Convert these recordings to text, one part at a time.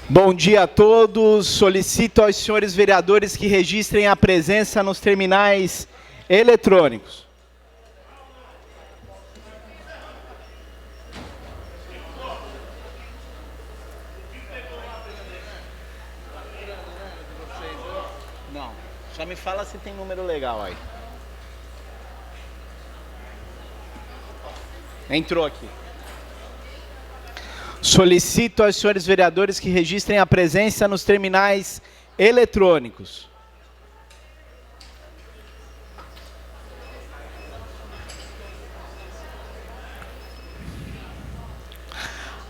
Bom dia a todos. Solicito aos senhores vereadores que registrem a presença nos terminais eletrônicos. Não, só me fala se tem número legal aí. Entrou aqui. Solicito aos senhores vereadores que registrem a presença nos terminais eletrônicos.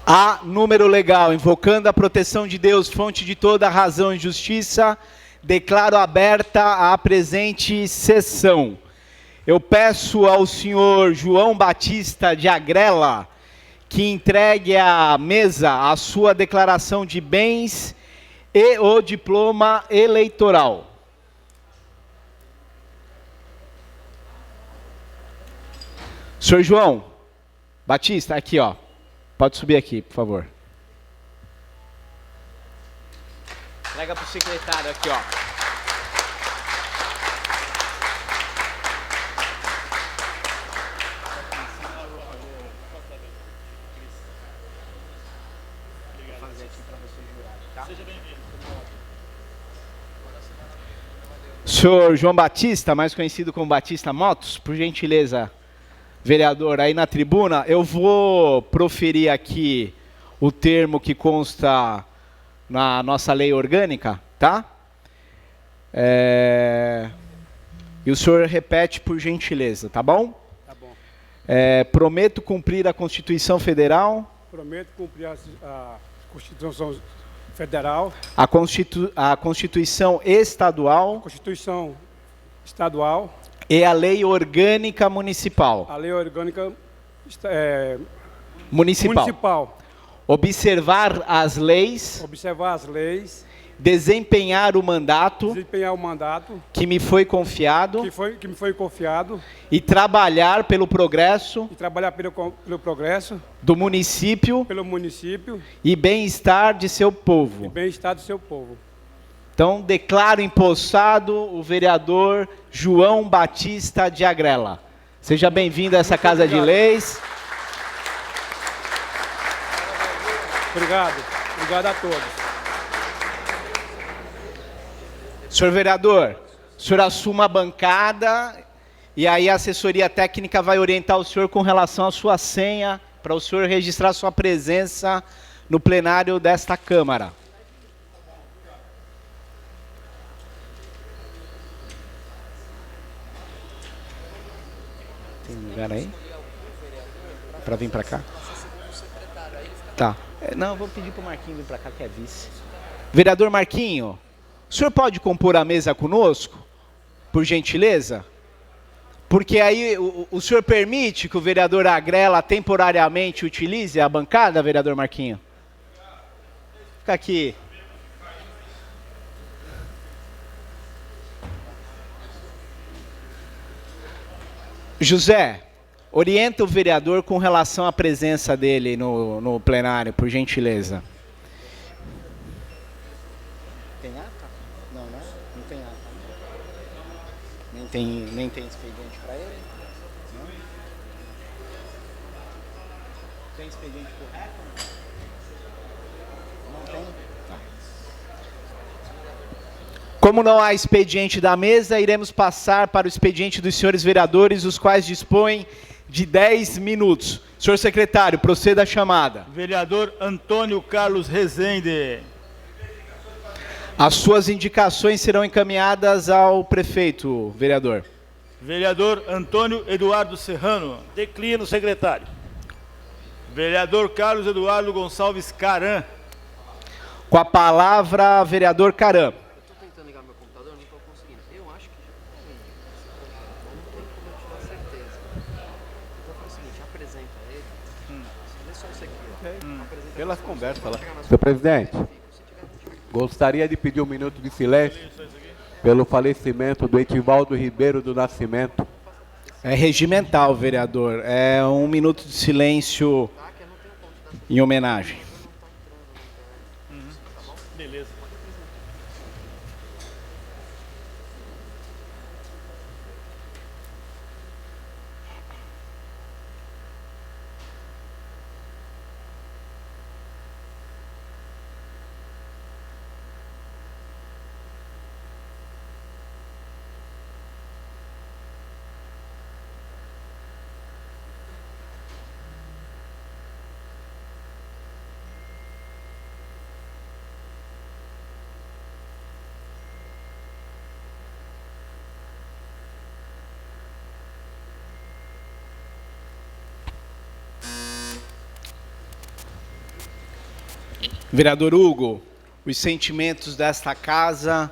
A número legal, invocando a proteção de Deus, fonte de toda razão e justiça, declaro aberta a presente sessão. Eu peço ao senhor João Batista de Agrela que entregue à mesa a sua declaração de bens e o diploma eleitoral. Senhor João Batista, aqui ó, pode subir aqui, por favor. Entrega para o secretário aqui ó. Senhor João Batista, mais conhecido como Batista Motos, por gentileza, vereador, aí na tribuna, eu vou proferir aqui o termo que consta na nossa lei orgânica, tá? E o senhor repete por gentileza, tá bom? Tá bom. Prometo cumprir a Constituição Federal. Prometo cumprir a Constituição Federal. A Constituição Estadual. Constituição Estadual. E a Lei Orgânica Municipal. A Lei Orgânica Municipal. Observar as leis. Observar as leis. Desempenhar o mandato. Desempenhar o mandato. Que me foi confiado. Que me foi confiado. E trabalhar pelo progresso. E trabalhar pelo progresso. Do município. Pelo município. E bem-estar de seu povo. E bem-estar do seu povo. Então, declaro empossado o vereador João Batista de Agrela. Seja bem-vindo a essa Casa de Leis. Obrigado. Obrigado a todos. Senhor vereador, o senhor assuma a bancada e aí a assessoria técnica vai orientar o senhor com relação à sua senha para o senhor registrar sua presença no plenário desta Câmara. Tem lugar aí? Para vir para cá? Tá. Não, eu vou pedir para o Marquinho vir para cá, que é vice. Vereador Marquinho, o senhor pode compor a mesa conosco, por gentileza? Porque aí o senhor permite que o vereador Agrela temporariamente utilize a bancada, vereador Marquinho? Fica aqui. José, orienta o vereador com relação à presença dele no plenário, por gentileza. Tem ata? Não, né? Não tem ata. Nem tem expediente para ele? Não? Tem expediente correto? Não tem? Tá. Como não há expediente da mesa, iremos passar para o expediente dos senhores vereadores, os quais dispõem de 10 minutos. Senhor secretário, proceda a chamada. Vereador Antônio Carlos Rezende. As suas indicações serão encaminhadas ao prefeito, vereador. Vereador Antônio Eduardo Serrano. Declino, secretário. Vereador Carlos Eduardo Gonçalves Caram. Com a palavra, vereador Caram. Estou tentando ligar meu computador, não estou conseguindo. Eu acho que já foi. Não tem como eu tirar certeza. Eu vou fazer o seguinte, apresenta ele. Vê só isso aqui, ó. Pelas conversas lá. Senhor presidente, gostaria de pedir um minuto de silêncio pelo falecimento do Etivaldo Ribeiro do Nascimento. É regimental, vereador. É 1 minuto de silêncio em homenagem. Vereador Hugo, os sentimentos desta casa,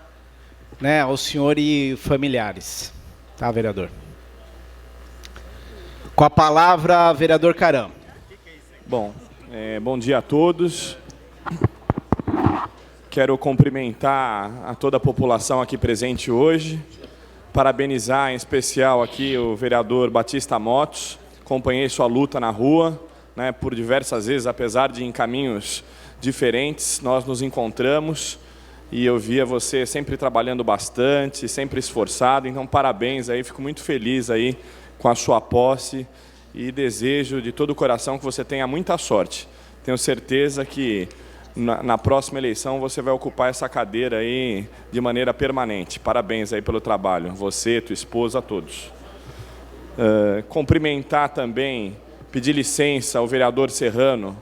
né, ao senhor e familiares. Tá, vereador? Com a palavra, vereador Caram. Bom, bom dia a todos. Quero cumprimentar a toda a população aqui presente hoje, parabenizar em especial aqui o vereador Batista Motos, acompanhei sua luta na rua, né, por diversas vezes, apesar de em caminhos diferentes, nós nos encontramos e eu via você sempre trabalhando bastante, sempre esforçado, então parabéns aí, fico muito feliz aí com a sua posse e desejo de todo o coração que você tenha muita sorte. Tenho certeza que na próxima eleição você vai ocupar essa cadeira aí de maneira permanente. Parabéns aí pelo trabalho, você, tua esposa, a todos. Cumprimentar também, pedir licença ao vereador Serrano,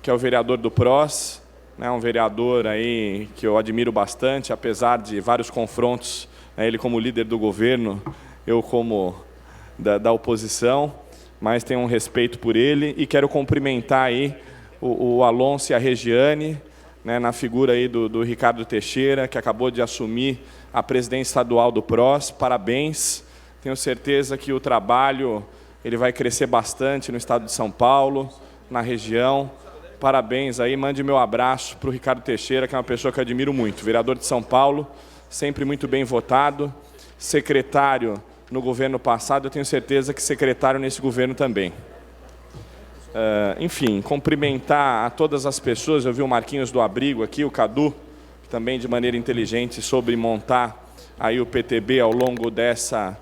que é o vereador do PROS, né, um vereador aí que eu admiro bastante, apesar de vários confrontos, né, ele como líder do governo, eu como da oposição, mas tenho um respeito por ele e quero cumprimentar aí o Alonso e a Regiane, né, na figura aí do Ricardo Teixeira, que acabou de assumir a presidência estadual do PROS. Parabéns, tenho certeza que o trabalho ele vai crescer bastante no estado de São Paulo, na região. Parabéns aí, mande meu abraço para o Ricardo Teixeira, que é uma pessoa que eu admiro muito, vereador de São Paulo, sempre muito bem votado, secretário no governo passado, eu tenho certeza que secretário nesse governo também. Enfim, cumprimentar a todas as pessoas, eu vi o Marquinhos do Abrigo aqui, o Cadu, também de maneira inteligente sobre montar aí o PTB ao longo dessa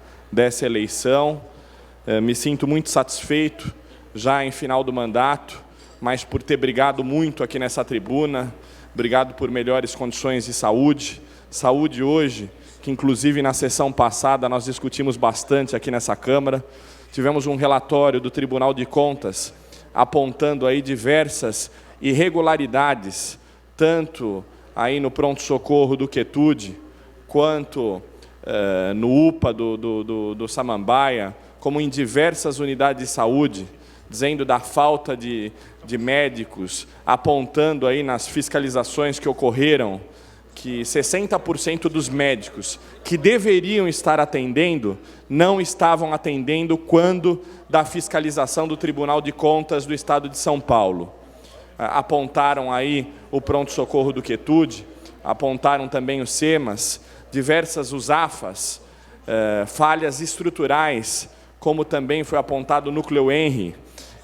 eleição. Me sinto muito satisfeito, já em final do mandato, mas por ter brigado muito aqui nessa tribuna, obrigado por melhores condições de saúde. Saúde hoje, que inclusive na sessão passada nós discutimos bastante aqui nessa Câmara, tivemos um relatório do Tribunal de Contas apontando aí diversas irregularidades, tanto aí no pronto-socorro do Quietude, quanto no UPA do Samambaia, como em diversas unidades de saúde, dizendo da falta de médicos, apontando aí nas fiscalizações que ocorreram, que 60% dos médicos que deveriam estar atendendo, não estavam atendendo quando da fiscalização do Tribunal de Contas do Estado de São Paulo. Apontaram aí o pronto-socorro do Quietude, apontaram também os SEMAS, diversas USAFAs, falhas estruturais, como também foi apontado o Núcleo Henry.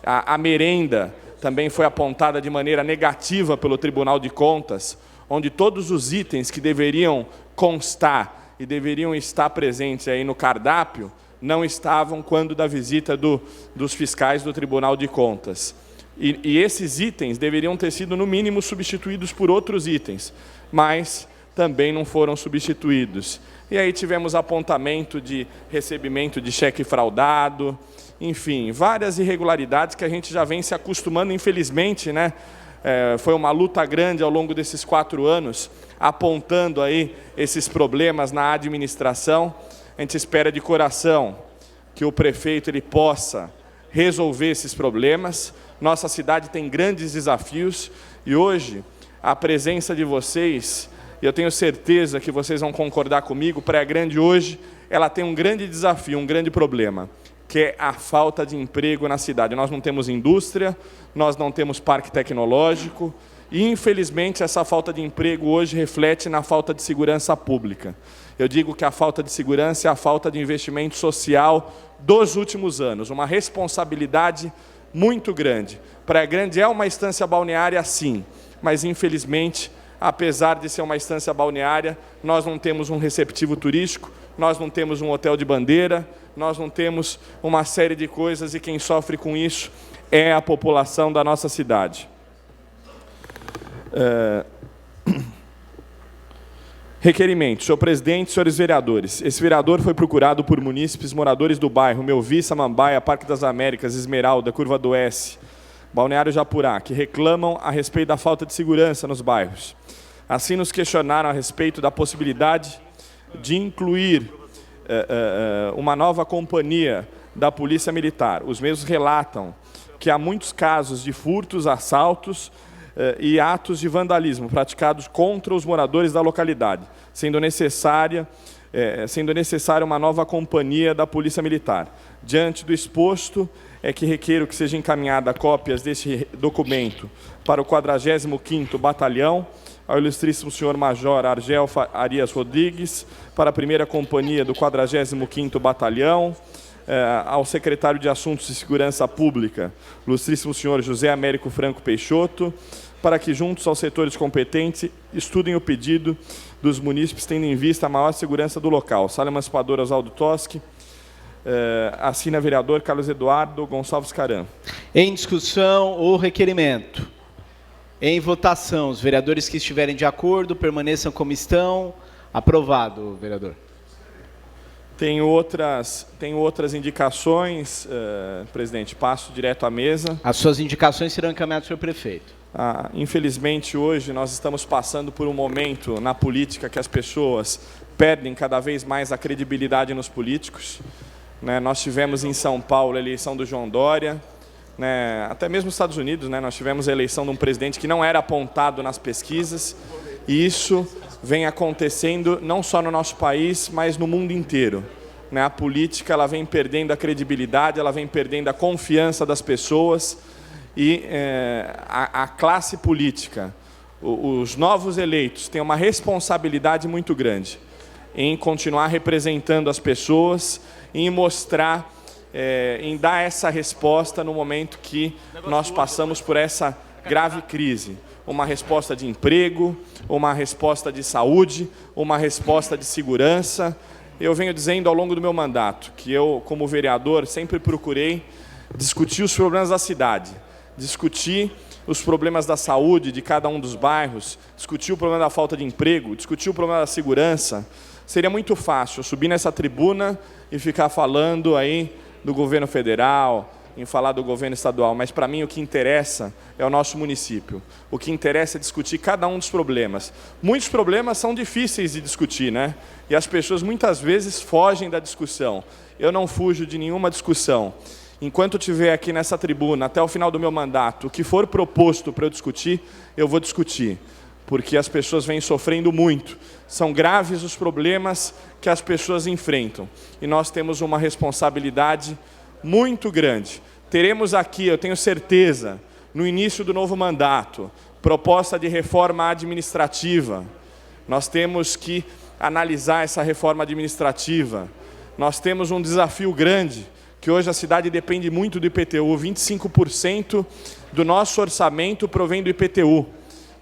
A merenda também foi apontada de maneira negativa pelo Tribunal de Contas, onde todos os itens que deveriam constar e deveriam estar presentes aí no cardápio, não estavam quando da visita dos fiscais do Tribunal de Contas. E esses itens deveriam ter sido, no mínimo, substituídos por outros itens, mas também não foram substituídos. E aí tivemos apontamento de recebimento de cheque fraudado, enfim, várias irregularidades que a gente já vem se acostumando, infelizmente, né? Foi uma luta grande ao longo desses 4 anos, apontando aí esses problemas na administração. A gente espera de coração que o prefeito ele possa resolver esses problemas. Nossa cidade tem grandes desafios e hoje a presença de vocês, e eu tenho certeza que vocês vão concordar comigo, Praia Grande hoje ela tem um grande desafio, um grande problema, que é a falta de emprego na cidade. Nós não temos indústria, nós não temos parque tecnológico e, infelizmente, essa falta de emprego hoje reflete na falta de segurança pública. Eu digo que a falta de segurança é a falta de investimento social dos últimos anos, uma responsabilidade muito grande. Praia Grande é uma estância balneária, sim, mas, infelizmente, apesar de ser uma estância balneária, nós não temos um receptivo turístico, nós não temos um hotel de bandeira, nós não temos uma série de coisas e quem sofre com isso é a população da nossa cidade. Requerimento. Senhor presidente, senhores vereadores, esse vereador foi procurado por munícipes moradores do bairro Melvi, Samambaia, Parque das Américas, Esmeralda, Curva do S, Balneário Japurá, que reclamam a respeito da falta de segurança nos bairros. Assim, nos questionaram a respeito da possibilidade de incluir uma nova companhia da Polícia Militar. Os mesmos relatam que há muitos casos de furtos, assaltos, e atos de vandalismo praticados contra os moradores da localidade, sendo necessária uma nova companhia da Polícia Militar. Diante do exposto, é que requeiro que seja encaminhada cópias deste documento para o 45º Batalhão, ao ilustríssimo senhor Major Argel Arias Rodrigues, para a primeira companhia do 45º Batalhão, ao secretário de Assuntos de Segurança Pública, ilustríssimo senhor José Américo Franco Peixoto, para que, juntos aos setores competentes, estudem o pedido dos munícipes, tendo em vista a maior segurança do local. Sala Emancipadora Oswaldo Toschi, assina vereador Carlos Eduardo Gonçalves Caram. Em discussão o requerimento. Em votação, os vereadores que estiverem de acordo permaneçam como estão. Aprovado, vereador. Tenho outras indicações, presidente. Passo direto à mesa. As suas indicações serão encaminhadas, senhor prefeito. Infelizmente, hoje, nós estamos passando por um momento na política que as pessoas perdem cada vez mais a credibilidade nos políticos. Nós tivemos em São Paulo a eleição do João Dória, até mesmo nos Estados Unidos, nós tivemos a eleição de um presidente que não era apontado nas pesquisas, e isso vem acontecendo não só no nosso país, mas no mundo inteiro. A política ela vem perdendo a credibilidade, ela vem perdendo a confiança das pessoas, e a classe política, os novos eleitos, têm uma responsabilidade muito grande em continuar representando as pessoas, em mostrar, em dar essa resposta no momento que nós passamos por essa grave crise. Uma resposta de emprego, uma resposta de saúde, uma resposta de segurança. Eu venho dizendo ao longo do meu mandato que eu, como vereador, sempre procurei discutir os problemas da cidade, discutir os problemas da saúde de cada um dos bairros, discutir o problema da falta de emprego, discutir o problema da segurança. Seria muito fácil eu subir nessa tribuna e ficar falando aí do governo federal, em falar do governo estadual, mas para mim o que interessa é o nosso município. O que interessa é discutir cada um dos problemas. Muitos problemas são difíceis de discutir, E as pessoas muitas vezes fogem da discussão. Eu não fujo de nenhuma discussão. Enquanto eu estiver aqui nessa tribuna, até o final do meu mandato, o que for proposto para eu discutir, eu vou discutir. Porque as pessoas vêm sofrendo muito. São graves os problemas que as pessoas enfrentam. E nós temos uma responsabilidade muito grande. Teremos aqui, eu tenho certeza, no início do novo mandato, proposta de reforma administrativa. Nós temos que analisar essa reforma administrativa. Nós temos um desafio grande, que hoje a cidade depende muito do IPTU. 25% do nosso orçamento provém do IPTU.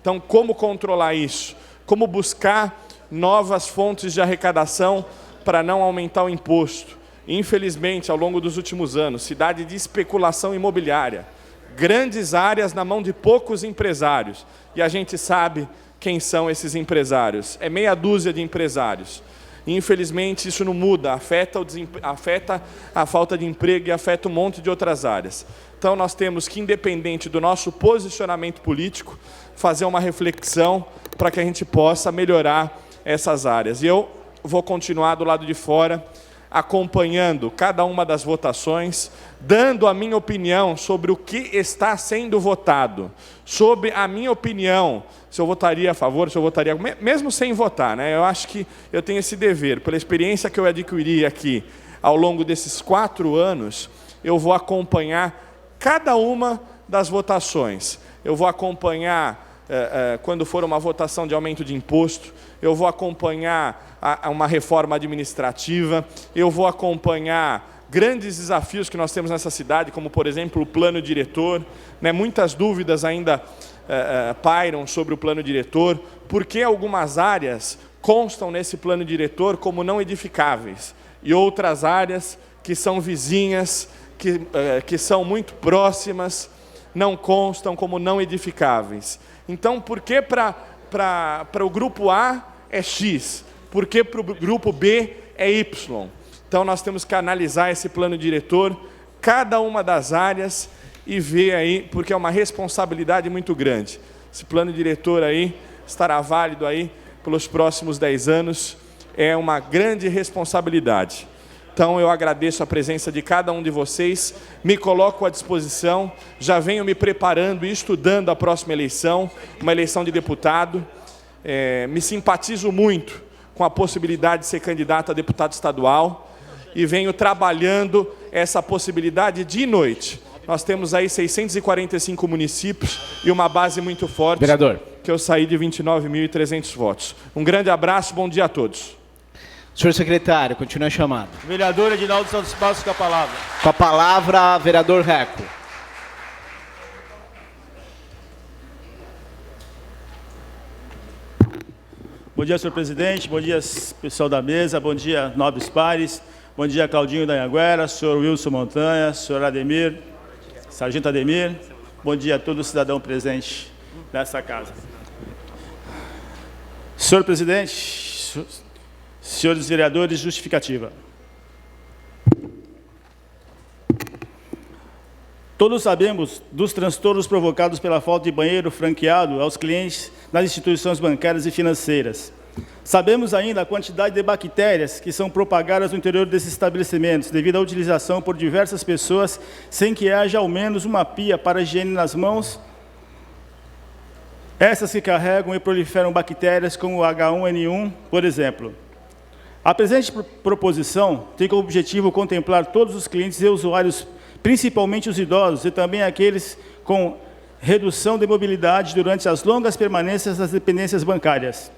Então, como controlar isso? Como buscar novas fontes de arrecadação para não aumentar o imposto? Infelizmente, ao longo dos últimos anos, cidade de especulação imobiliária, grandes áreas na mão de poucos empresários. E a gente sabe quem são esses empresários. É meia dúzia de empresários. E, infelizmente, isso não muda, afeta a falta de emprego e afeta um monte de outras áreas. Então, nós temos que, independente do nosso posicionamento político, fazer uma reflexão para que a gente possa melhorar essas áreas. E eu vou continuar do lado de fora, acompanhando cada uma das votações, dando a minha opinião sobre o que está sendo votado, sobre a minha opinião, se eu votaria a favor, se eu votaria, mesmo sem votar, Eu acho que eu tenho esse dever, pela experiência que eu adquiri aqui ao longo desses 4 anos, eu vou acompanhar cada uma das votações. Eu vou acompanhar quando for uma votação de aumento de imposto, eu vou acompanhar uma reforma administrativa, eu vou acompanhar grandes desafios que nós temos nessa cidade, como, por exemplo, o plano diretor. Muitas dúvidas ainda pairam sobre o plano diretor, porque algumas áreas constam nesse plano diretor como não edificáveis, e outras áreas que são vizinhas, que são muito próximas, não constam como não edificáveis. Então, por que para o grupo A é X? Por que para o grupo B é Y? Então, nós temos que analisar esse plano diretor, cada uma das áreas, e ver aí, porque é uma responsabilidade muito grande. Esse plano diretor aí estará válido aí pelos próximos 10 anos, é uma grande responsabilidade. Então, eu agradeço a presença de cada um de vocês, me coloco à disposição, já venho me preparando e estudando a próxima eleição, uma eleição de deputado. Me simpatizo muito com a possibilidade de ser candidato a deputado estadual e venho trabalhando essa possibilidade dia e noite. Nós temos aí 645 municípios e uma base muito forte, Vereador, que eu saí de 29.300 votos. Um grande abraço, bom dia a todos. senhor secretário, continue a chamada. Vereador Edinaldo Santos Passos com a palavra. Com a palavra, vereador Reco. Bom dia, senhor presidente. Bom dia, pessoal da mesa. Bom dia, nobres pares. Bom dia, Claudinho da Anhanguera, senhor Wilson Montanha, senhor Ademir, sargento Ademir. Bom dia a todo cidadão presente nessa casa. Senhor presidente, senhores vereadores, justificativa. Todos sabemos dos transtornos provocados pela falta de banheiro franqueado aos clientes nas instituições bancárias e financeiras. Sabemos ainda a quantidade de bactérias que são propagadas no interior desses estabelecimentos, devido à utilização por diversas pessoas, sem que haja ao menos uma pia para higiene nas mãos. Essas que carregam e proliferam bactérias como o H1N1, por exemplo. A presente proposição tem como objetivo contemplar todos os clientes e usuários, principalmente os idosos e também aqueles com redução de mobilidade durante as longas permanências das dependências bancárias.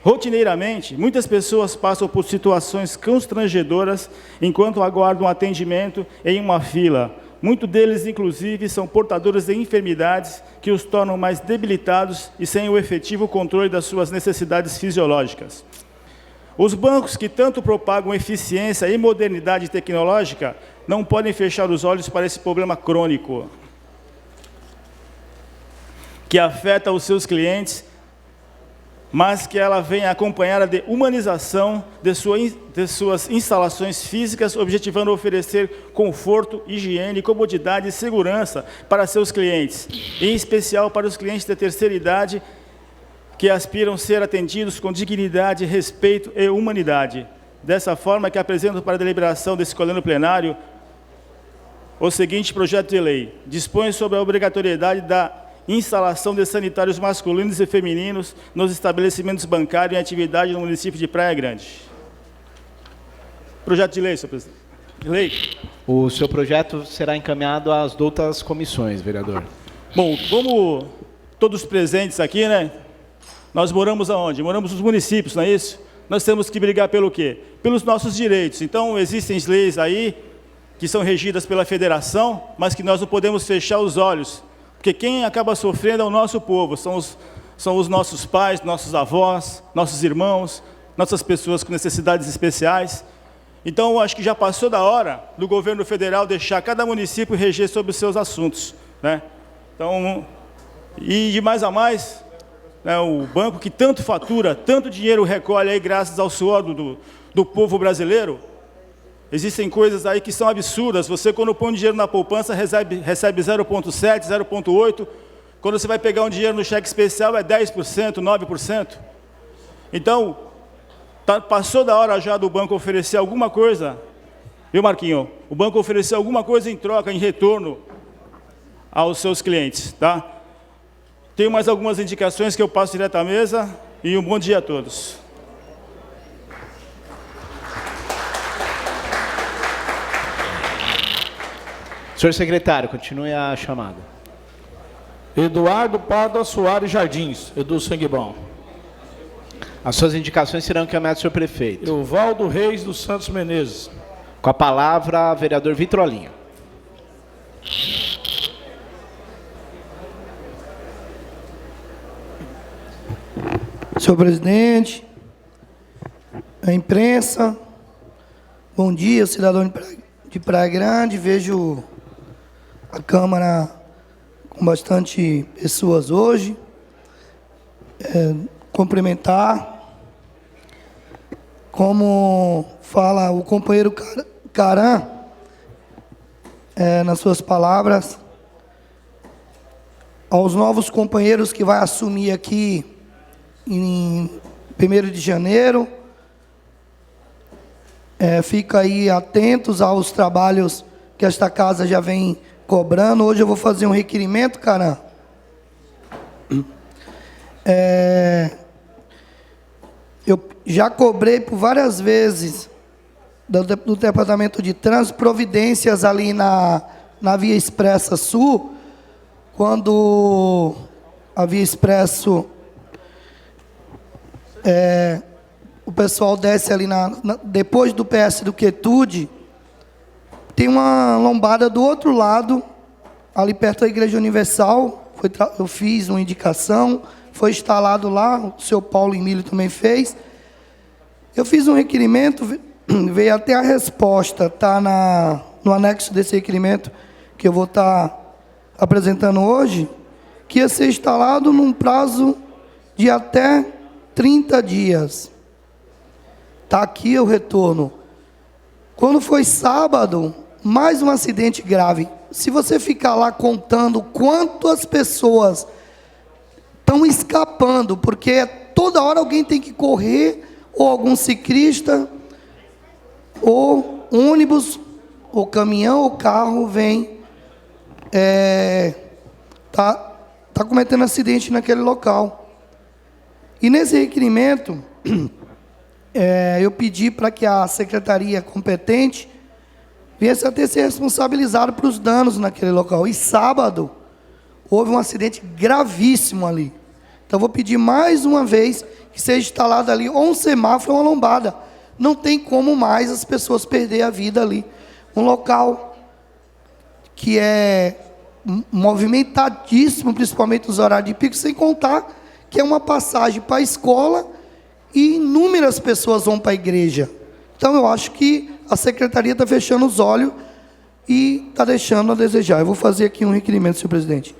Rotineiramente, muitas pessoas passam por situações constrangedoras enquanto aguardam atendimento em uma fila. Muitos deles, inclusive, são portadores de enfermidades que os tornam mais debilitados e sem o efetivo controle das suas necessidades fisiológicas. Os bancos que tanto propagam eficiência e modernidade tecnológica não podem fechar os olhos para esse problema crônico que afeta os seus clientes, mas que ela vem acompanhada de humanização de suas instalações físicas, objetivando oferecer conforto, higiene, comodidade e segurança para seus clientes, em especial para os clientes de terceira idade, que aspiram ser atendidos com dignidade, respeito e humanidade. Dessa forma que apresento para a deliberação desse colégio plenário o seguinte projeto de lei. Dispõe sobre a obrigatoriedade da instalação de sanitários masculinos e femininos nos estabelecimentos bancários em atividade no município de Praia Grande. Projeto de lei, senhor presidente. Lei. O seu projeto será encaminhado às outras comissões, vereador. Bom, como todos presentes aqui, né? Nós moramos aonde? Moramos nos municípios, não é isso? Nós temos que brigar pelo quê? Pelos nossos direitos. Então, existem leis aí que são regidas pela federação, mas que nós não podemos fechar os olhos. Porque quem acaba sofrendo é o nosso povo, são os nossos pais, nossos avós, nossos irmãos, nossas pessoas com necessidades especiais. Então, eu acho que já passou da hora do governo federal deixar cada município reger sobre os seus assuntos, né? Então, e de mais a mais, né, o banco que tanto fatura, tanto dinheiro recolhe aí graças ao suor do povo brasileiro, existem coisas aí que são absurdas. Você, quando põe dinheiro na poupança, recebe 0,7%, 0,8%. Quando você vai pegar um dinheiro no cheque especial, é 10%, 9%. Então, passou da hora já do banco oferecer alguma coisa, viu, Marquinho? O banco oferecer alguma coisa em troca, em retorno aos seus clientes, tá? Tenho mais algumas indicações que eu passo direto à mesa e um bom dia a todos. Senhor secretário, continue a chamada. Eduardo Pádua Soares Jardins, Edu Sangue Bom. As suas indicações serão encaminhadas ao senhor prefeito. Evaldo Reis dos Santos Menezes. Com a palavra, vereador Vitrolinho. Senhor presidente, a imprensa, bom dia, cidadão de Praia Grande. Vejo a Câmara com bastante pessoas hoje. Cumprimentar, como fala o companheiro Caran, nas suas palavras, aos novos companheiros que vai assumir aqui em 1º de janeiro, Fica aí atentos aos trabalhos que esta casa já vem cobrando. Hoje eu vou fazer um requerimento, Caram. Eu já cobrei por várias vezes do Departamento de Trânsito providências ali na Via Expressa Sul, quando a Via Expresso, o pessoal desce ali depois do PS do Quietude, tem uma lombada do outro lado, ali perto da Igreja Universal. Eu fiz uma indicação, foi instalado lá, o seu Paulo Emílio também fez. Eu fiz um requerimento, veio até a resposta, está no anexo desse requerimento, que eu vou estar apresentando hoje, que ia ser instalado num prazo de até 30 dias. Está aqui o retorno. Quando foi sábado, mais um acidente grave. Se você ficar lá contando quantas pessoas estão escapando, porque toda hora alguém tem que correr, ou algum ciclista, ou ônibus, ou caminhão, ou carro vem, tá cometendo acidente naquele local. E nesse requerimento, eu pedi para que a secretaria competente viesse a ter se responsabilizado por os danos naquele local. E sábado, houve um acidente gravíssimo ali. Então, vou pedir mais uma vez que seja instalado ali ou um semáforo ou uma lombada. Não tem como mais as pessoas perderem a vida ali. Um local que é movimentadíssimo, principalmente nos horários de pico, sem contar que é uma passagem para a escola e inúmeras pessoas vão para a igreja. Então, eu acho que a secretaria está fechando os olhos e está deixando a desejar. Eu vou fazer aqui um requerimento, senhor presidente.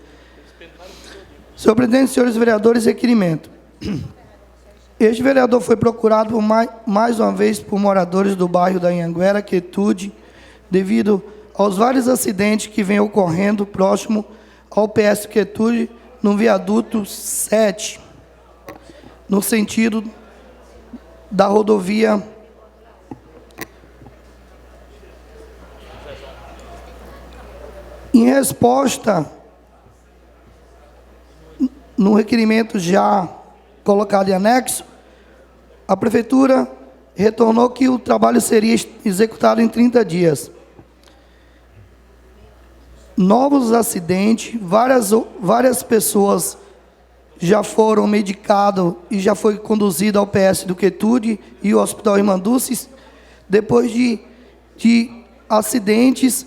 Senhor presidente, senhores vereadores, requerimento. Este vereador foi procurado mais uma vez por moradores do bairro da Anhanguera, Quietude, devido aos vários acidentes que vêm ocorrendo próximo ao PS Quietude, no viaduto 7, no sentido da rodovia em resposta no requerimento já colocado em anexo, a prefeitura retornou que o trabalho seria executado em 30 dias. Novos acidentes, várias pessoas já foram medicadas e já foi conduzido ao PS do Quietude e o Hospital Irmanduces, depois de acidentes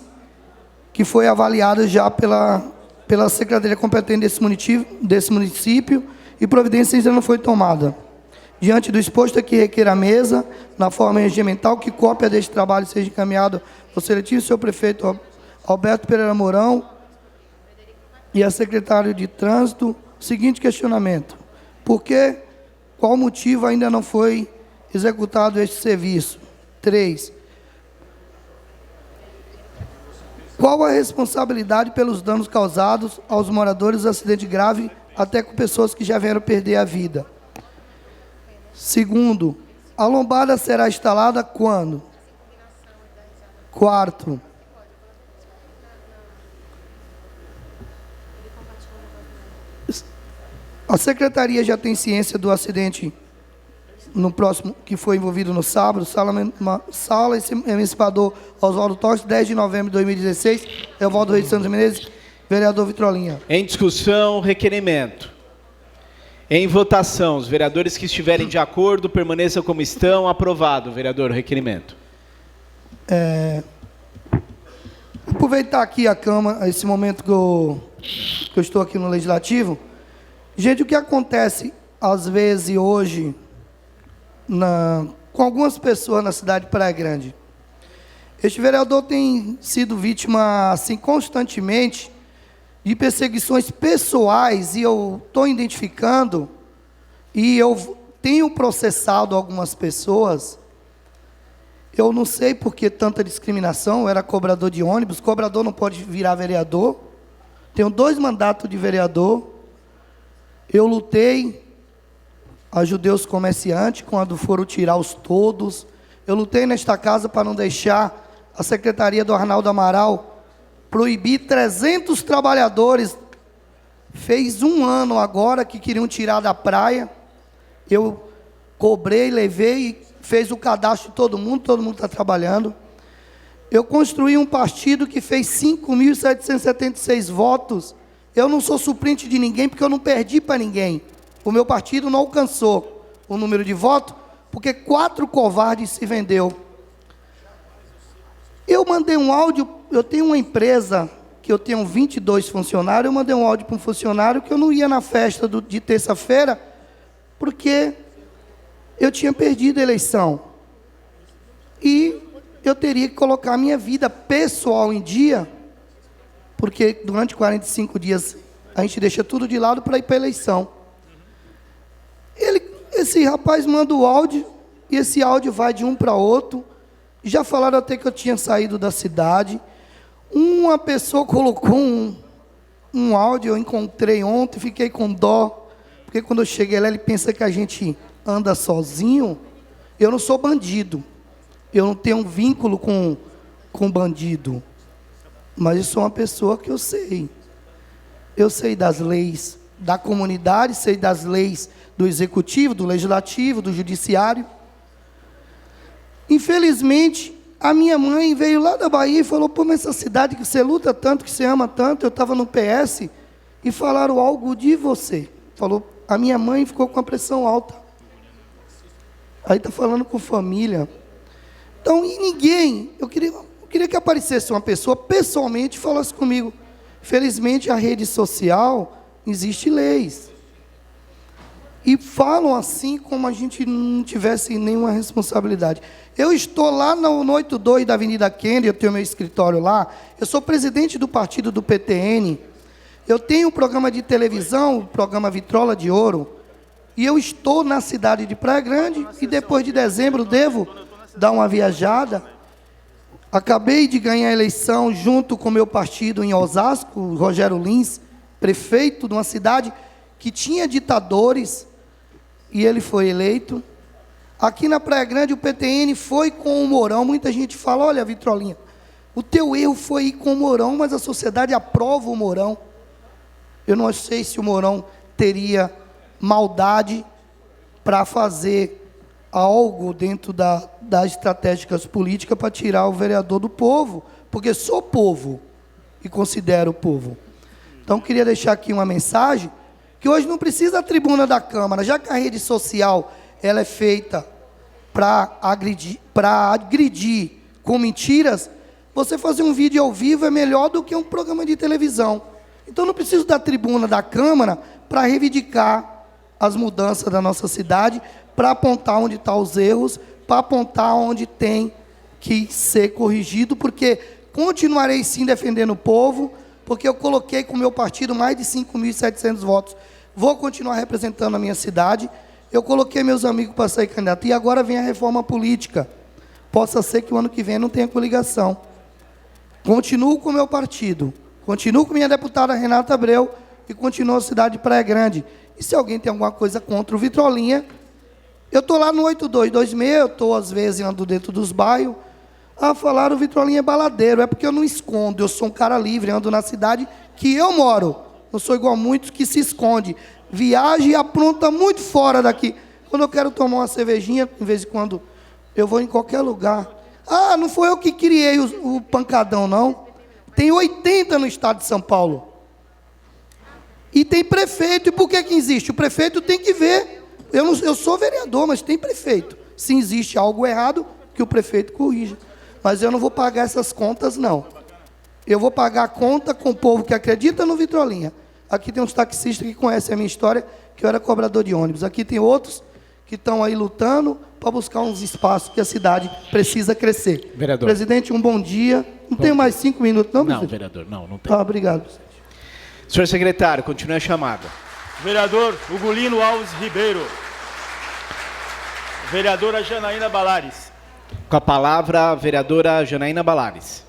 que foi avaliado já pela secretaria competente desse município e providência ainda não foi tomada. Diante do exposto aqui, requer a mesa, na forma regimental, que cópia deste trabalho seja encaminhado ao seletivo, senhor prefeito Alberto Pereira Mourão e a secretária de Trânsito. Seguinte questionamento: por que, qual motivo ainda não foi executado este serviço? 3. Qual a responsabilidade pelos danos causados aos moradores do acidente grave, até com pessoas que já vieram perder a vida? Segundo, a lombada será instalada quando? 4. A secretaria já tem ciência do acidente no próximo, que foi envolvido no sábado, sala emancipador Oswaldo Toste, 10 de novembro de 2016, Evaldo Reis Santos Menezes, vereador Vitrolinha. Em discussão, requerimento. Em votação, os vereadores que estiverem de acordo, permaneçam como estão. Aprovado, vereador, o requerimento. Aproveitar aqui a Câmara, esse momento que eu estou aqui no Legislativo. Gente, o que acontece, às vezes, hoje, com algumas pessoas na cidade de Praia Grande? Este vereador tem sido vítima, assim, constantemente, de perseguições pessoais, e eu estou identificando, e eu tenho processado algumas pessoas. Eu não sei por que tanta discriminação. Eu era cobrador de ônibus, cobrador não pode virar vereador. Tenho 2 mandatos de vereador. Eu lutei, ajudei os comerciantes quando foram tirar os todos, Eu lutei nesta casa para não deixar a secretaria do Arnaldo Amaral proibir 300 trabalhadores. Fez 1 ano agora que queriam tirar da praia. Eu cobrei, levei, fez o cadastro de todo mundo está trabalhando. Eu construí um partido que fez 5.776 votos. Eu não sou suplente de ninguém, porque eu não perdi para ninguém. O meu partido não alcançou o número de votos, porque 4 covardes se vendeu. Eu mandei um áudio, eu tenho uma empresa que eu tenho 22 funcionários, eu mandei um áudio para um funcionário que eu não ia na festa de terça-feira, porque eu tinha perdido a eleição. E eu teria que colocar a minha vida pessoal em dia, porque durante 45 dias a gente deixa tudo de lado para ir para a eleição. Esse rapaz manda o áudio, e esse áudio vai de um para outro. Já falaram até que eu tinha saído da cidade. Uma pessoa colocou um áudio, eu encontrei ontem, fiquei com dó, porque quando eu cheguei lá, ele pensa que a gente anda sozinho. Eu não sou bandido, eu não tenho um vínculo com bandido, mas eu sou uma pessoa que eu sei das leis da comunidade, sei das leis do executivo, do legislativo, do judiciário. Infelizmente, a minha mãe veio lá da Bahia e falou: pô, mas essa cidade que você luta tanto, que você ama tanto, eu estava no PS, e falaram algo de você. Falou, a minha mãe ficou com a pressão alta. Aí está falando com família. Então, e ninguém, eu queria que aparecesse uma pessoa, pessoalmente, e falasse comigo. Felizmente, a rede social, existe leis. E falam assim como a gente não tivesse nenhuma responsabilidade. Eu estou lá no 82 da Avenida Kennedy, eu tenho meu escritório lá, eu sou presidente do partido do PTN, eu tenho um programa de televisão, o programa Vitrola de Ouro, e eu estou na cidade de Praia Grande, e depois de dezembro devo dar uma viajada. Acabei de ganhar a eleição junto com o meu partido em Osasco, o Rogério Lins, prefeito de uma cidade que tinha ditadores, e ele foi eleito. Aqui na Praia Grande, o PTN foi com o Mourão. Muita gente fala, olha, Vitrolinha, o teu erro foi ir com o Mourão, mas a sociedade aprova o Mourão. Eu não sei se o Mourão teria maldade para fazer algo dentro das estratégicas políticas para tirar o vereador do povo, porque sou povo e considero o povo. Então, queria deixar aqui uma mensagem, que hoje não precisa a tribuna da Câmara, já que a rede social ela é feita para agredir com mentiras, você fazer um vídeo ao vivo é melhor do que um programa de televisão. Então, não preciso da tribuna da Câmara para reivindicar as mudanças da nossa cidade, para apontar onde estão os erros, para apontar onde tem que ser corrigido, porque continuarei sim defendendo o povo, porque eu coloquei com o meu partido mais de 5.700 votos. Vou continuar representando a minha cidade. Eu coloquei meus amigos para sair candidato. E agora vem a reforma política. Possa ser que o ano que vem não tenha coligação. Continuo com o meu partido. Continuo com minha deputada Renata Abreu. E continuo a cidade de Praia Grande. E se alguém tem alguma coisa contra o Vitrolinha, eu estou lá no 8226, eu estou às vezes ando dentro dos bairros. Falaram, o Vitrolinha é baladeiro. É porque eu não escondo, eu sou um cara livre, ando na cidade que eu moro. Não sou igual a muitos que se esconde. Viaja e apronta muito fora daqui. Quando eu quero tomar uma cervejinha, de vez em quando, eu vou em qualquer lugar. Não foi eu que criei o pancadão, não. Tem 80 no estado de São Paulo. E tem prefeito. E por que existe? O prefeito tem que ver. Eu sou vereador, mas tem prefeito. Se existe algo errado, que o prefeito corrija. Mas eu não vou pagar essas contas, não. Eu vou pagar a conta com o povo que acredita no Vitrolinha. Aqui tem uns taxistas que conhecem a minha história, que eu era cobrador de ônibus. Aqui tem outros que estão aí lutando para buscar uns espaços que a cidade precisa crescer. Vereador. Presidente, um bom dia. Não tenho mais 5 minutos, não, presidente? Não, vereador, não tem. Obrigado, presidente. Senhor secretário, continue a chamada. Vereador Ugolino Alves Ribeiro. Vereadora Janaína Balares. Com a palavra, a vereadora Janaína Balares.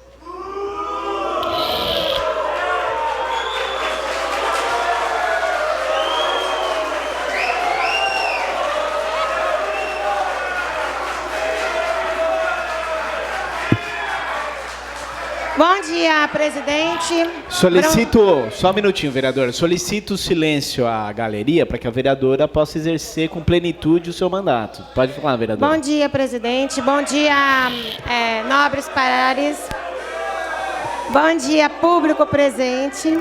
Bom dia, presidente. Solicito, só um minutinho, vereadora. Solicito silêncio à galeria para que a vereadora possa exercer com plenitude o seu mandato. Pode falar, vereadora. Bom dia, presidente. Bom dia, nobres pares. Bom dia, público presente.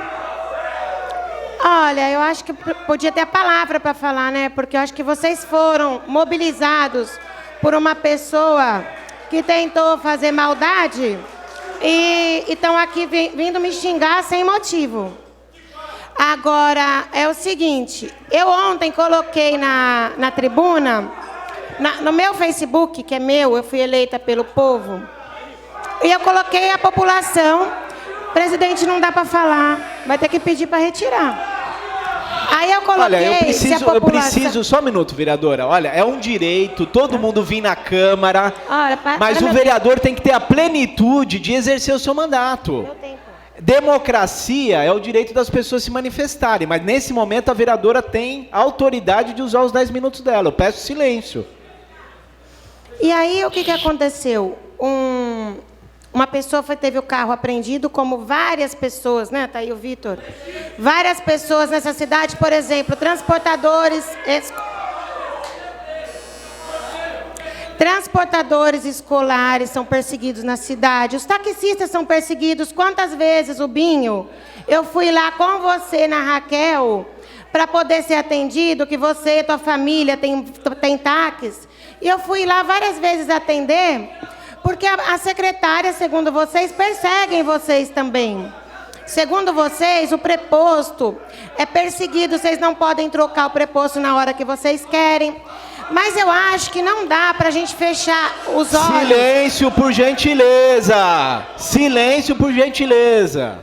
Olha, eu acho que podia ter a palavra para falar, né? Porque eu acho que vocês foram mobilizados por uma pessoa que tentou fazer maldade e estão aqui vindo me xingar sem motivo. Agora, é o seguinte, eu ontem coloquei na tribuna, no meu Facebook, que é meu, eu fui eleita pelo povo, e eu coloquei a população, presidente, não dá para falar, vai ter que pedir para retirar. Aí eu coloquei, olha, eu preciso, só um minuto, vereadora. Olha, é um direito, todo mundo vir na Câmara, mas o vereador tem que ter a plenitude de exercer o seu mandato. Democracia é o direito das pessoas se manifestarem, mas nesse momento a vereadora tem a autoridade de usar os 10 minutos dela. Eu peço silêncio. E aí o que aconteceu? Uma pessoa teve o carro apreendido, como várias pessoas, né? Tá aí o Vitor. Várias pessoas nessa cidade, por exemplo, transportadores escolares são perseguidos na cidade. Os taxistas são perseguidos. Quantas vezes, Binho, eu fui lá com você na Raquel para poder ser atendido, que você e tua família tem táxis. E eu fui lá várias vezes atender. Porque a secretária, segundo vocês, perseguem vocês também. Segundo vocês, o preposto é perseguido, vocês não podem trocar o preposto na hora que vocês querem. Mas eu acho que não dá para a gente fechar os olhos. Silêncio, por gentileza! Silêncio, por gentileza!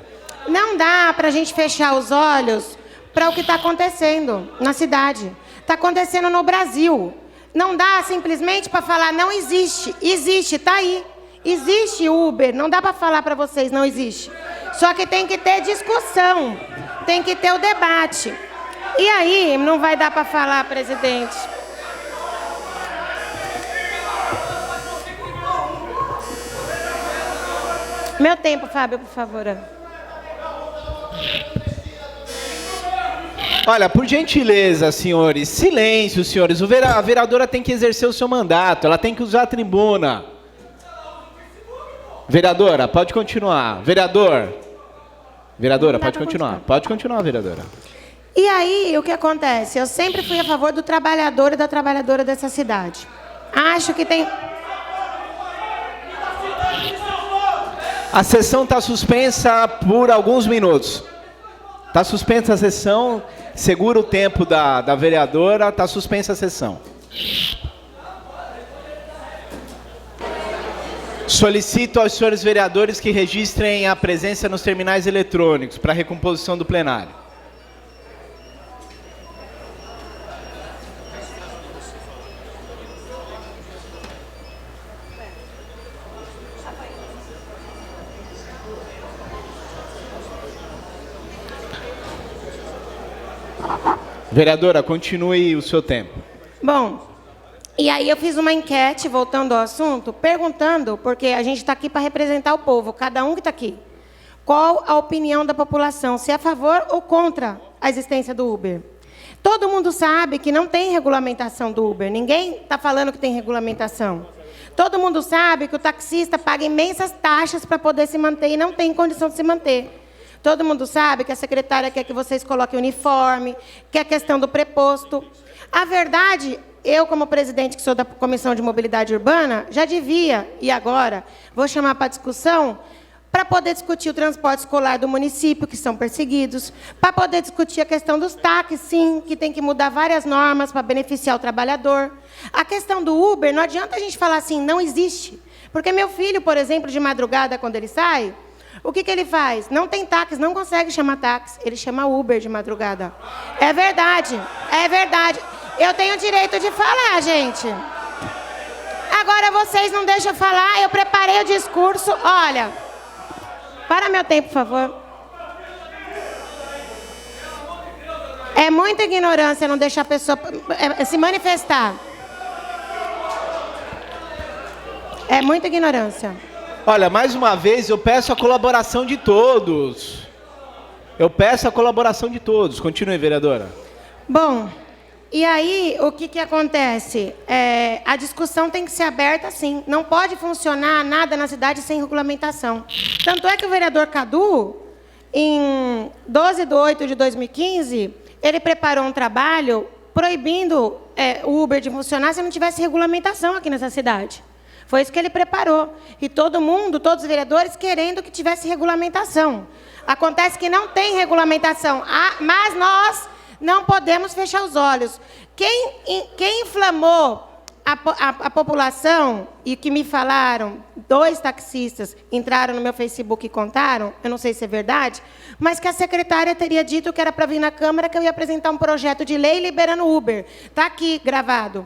Não dá para a gente fechar os olhos para o que está acontecendo na cidade. Está acontecendo no Brasil. Não dá simplesmente para falar, não existe. Existe, está aí. Existe Uber, não dá para falar para vocês, não existe. Só que tem que ter discussão, tem que ter o debate. E aí, não vai dar para falar, presidente. Meu tempo, Fábio, por favor. Olha, por gentileza, senhores, silêncio, senhores. A vereadora tem que exercer o seu mandato, ela tem que usar a tribuna. Vereadora, pode continuar. Vereadora, pode continuar. Pode continuar, vereadora. E aí, o que acontece? Eu sempre fui a favor do trabalhador e da trabalhadora dessa cidade. Acho que tem... A sessão está suspensa por alguns minutos. Está suspensa a sessão, segura o tempo da vereadora, está suspensa a sessão. Solicito aos senhores vereadores que registrem a presença nos terminais eletrônicos para a recomposição do plenário. Vereadora, continue o seu tempo. Bom, e aí eu fiz uma enquete, voltando ao assunto, perguntando, porque a gente está aqui para representar o povo, cada um que está aqui. Qual a opinião da população, se é a favor ou contra a existência do Uber? Todo mundo sabe que não tem regulamentação do Uber, ninguém está falando que tem regulamentação. Todo mundo sabe que o taxista paga imensas taxas para poder se manter e não tem condição de se manter. Todo mundo sabe que a secretária quer que vocês coloquem uniforme, que é a questão do preposto. A verdade, eu como presidente que sou da Comissão de Mobilidade Urbana, já devia, e agora, vou chamar para discussão, para poder discutir o transporte escolar do município, que são perseguidos, para poder discutir a questão dos táxis, sim, que tem que mudar várias normas para beneficiar o trabalhador. A questão do Uber, não adianta a gente falar assim, não existe. Porque meu filho, por exemplo, de madrugada, quando ele sai, o que ele faz? Não tem táxi, não consegue chamar táxi. Ele chama Uber de madrugada. É verdade, é verdade. Eu tenho direito de falar, gente. Agora vocês não deixam eu falar, eu preparei o discurso. Olha, para meu tempo, por favor. É muita ignorância não deixar a pessoa se manifestar. É muita ignorância. Olha, mais uma vez, eu peço a colaboração de todos. Eu peço a colaboração de todos. Continue, vereadora. Bom, e aí o que acontece? A discussão tem que ser aberta, sim. Não pode funcionar nada na cidade sem regulamentação. Tanto é que o vereador Cadu, em 12/8/2015, ele preparou um trabalho proibindo o Uber de funcionar se não tivesse regulamentação aqui nessa cidade. Foi isso que ele preparou. E todo mundo, todos os vereadores, querendo que tivesse regulamentação. Acontece que não tem regulamentação, mas nós não podemos fechar os olhos. Quem inflamou a população, e que me falaram, 2 taxistas entraram no meu Facebook e contaram, eu não sei se é verdade, mas que a secretária teria dito que era para vir na Câmara, que eu ia apresentar um projeto de lei liberando Uber. Está aqui gravado.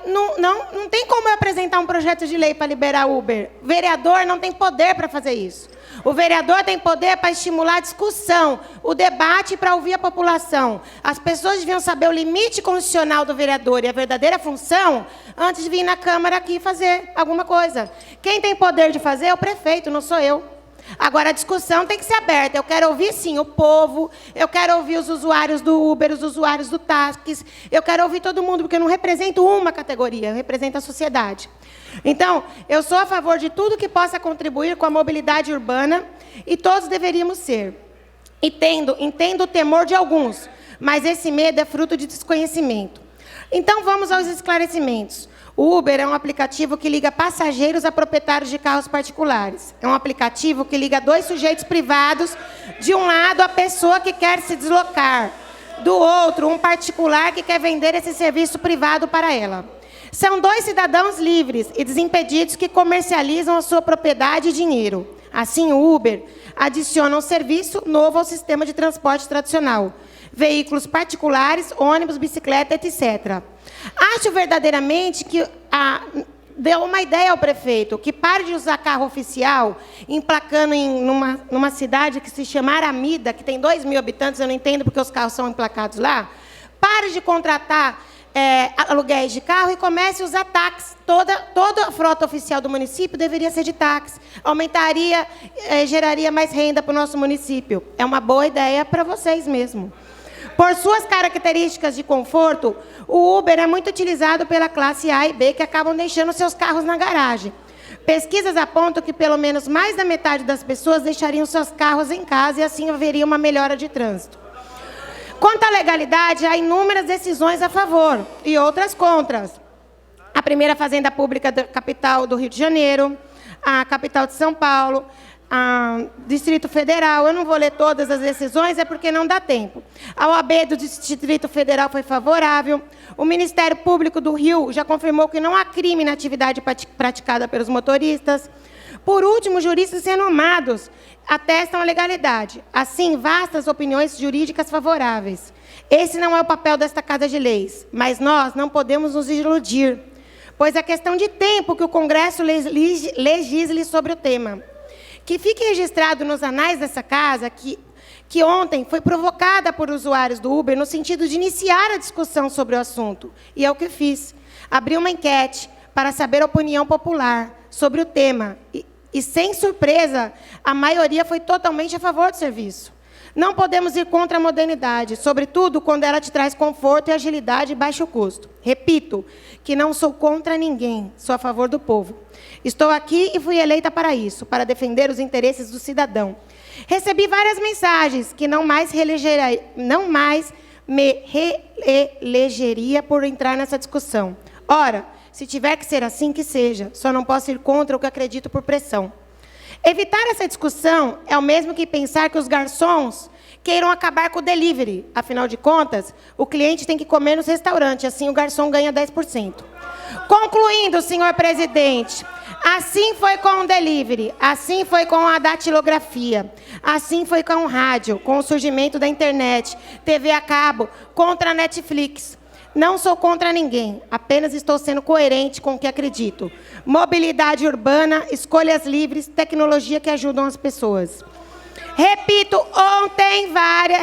Não tem como eu apresentar um projeto de lei para liberar Uber. O vereador não tem poder para fazer isso. O vereador tem poder para estimular a discussão, o debate para ouvir a população. As pessoas deviam saber o limite constitucional do vereador e a verdadeira função antes de vir na Câmara aqui fazer alguma coisa. Quem tem poder de fazer é o prefeito, não sou eu. Agora, a discussão tem que ser aberta. Eu quero ouvir, sim, o povo. Eu quero ouvir os usuários do Uber, os usuários do táxi. Eu quero ouvir todo mundo, porque eu não represento uma categoria, eu represento a sociedade. Então, eu sou a favor de tudo que possa contribuir com a mobilidade urbana, e todos deveríamos ser. Entendo o temor de alguns, mas esse medo é fruto de desconhecimento. Então, vamos aos esclarecimentos. O Uber é um aplicativo que liga passageiros a proprietários de carros particulares. É um aplicativo que liga 2 sujeitos privados, de um lado, a pessoa que quer se deslocar, do outro, um particular que quer vender esse serviço privado para ela. São 2 cidadãos livres e desimpedidos que comercializam a sua propriedade e dinheiro. Assim, o Uber adiciona um serviço novo ao sistema de transporte tradicional. Veículos particulares, ônibus, bicicleta, etc. Acho verdadeiramente que deu uma ideia ao prefeito, que pare de usar carro oficial, emplacando numa cidade que se chama Aramida, que tem 2.000 habitantes, eu não entendo porque os carros são emplacados lá. Pare de contratar aluguéis de carro e comece a usar táxi. Toda a frota oficial do município deveria ser de táxi. Aumentaria, geraria mais renda para o nosso município. É uma boa ideia para vocês mesmo. Por suas características de conforto, o Uber é muito utilizado pela classe A e B, que acabam deixando seus carros na garagem. Pesquisas apontam que pelo menos mais da metade das pessoas deixariam seus carros em casa e assim haveria uma melhora de trânsito. Quanto à legalidade, há inúmeras decisões a favor e outras contra. A primeira fazenda pública da capital do Rio de Janeiro, a capital de São Paulo, Distrito Federal. Eu não vou ler todas as decisões, é porque não dá tempo. A OAB do Distrito Federal foi favorável. O Ministério Público do Rio já confirmou que não há crime na atividade praticada pelos motoristas. Por último, juristas renomados atestam a legalidade. Assim, vastas opiniões jurídicas favoráveis. Esse não é o papel desta Casa de Leis, mas nós não podemos nos iludir, pois é questão de tempo que o Congresso legisle sobre o tema. Que fique registrado nos anais dessa casa que ontem foi provocada por usuários do Uber no sentido de iniciar a discussão sobre o assunto. E é o que fiz. Abri uma enquete para saber a opinião popular sobre o tema. E sem surpresa, a maioria foi totalmente a favor do serviço. Não podemos ir contra a modernidade, sobretudo quando ela te traz conforto e agilidade e baixo custo. Repito, que não sou contra ninguém, sou a favor do povo. Estou aqui e fui eleita para isso, para defender os interesses do cidadão. Recebi várias mensagens que não mais me reelegeria por entrar nessa discussão. Ora, se tiver que ser assim, que seja. Só não posso ir contra o que acredito por pressão. Evitar essa discussão é o mesmo que pensar que os garçons queiram acabar com o delivery. Afinal de contas, o cliente tem que comer nos restaurantes, assim o garçom ganha 10%. Concluindo, senhor presidente, assim foi com o delivery, assim foi com a datilografia, assim foi com o rádio, com o surgimento da internet, TV a cabo, contra a Netflix. Não sou contra ninguém, apenas estou sendo coerente com o que acredito. Mobilidade urbana, escolhas livres, tecnologia que ajudam as pessoas. Repito, ontem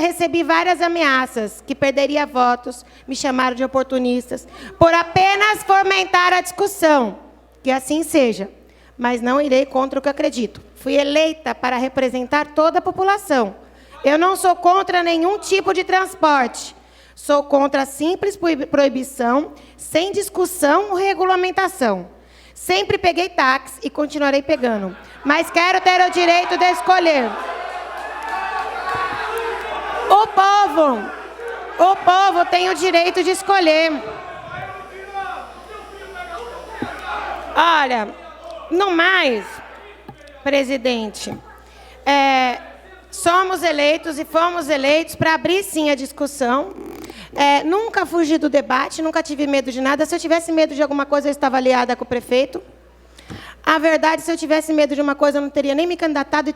recebi várias ameaças, que perderia votos, me chamaram de oportunistas, por apenas fomentar a discussão. Que assim seja. mas não irei contra o que acredito. Fui eleita para representar toda a população. Eu não sou contra nenhum tipo de transporte. Sou contra a simples proibição, sem discussão ou regulamentação. Sempre peguei táxi e continuarei pegando, mas quero ter o direito de escolher. O povo tem o direito de escolher. Olha, no mais, presidente, somos eleitos e fomos eleitos para abrir, sim, a discussão. Nunca fugi do debate, nunca tive medo de nada. Se eu tivesse medo de alguma coisa, eu estava aliada com o prefeito. A verdade, se eu tivesse medo de uma coisa, eu não teria nem me candidatado e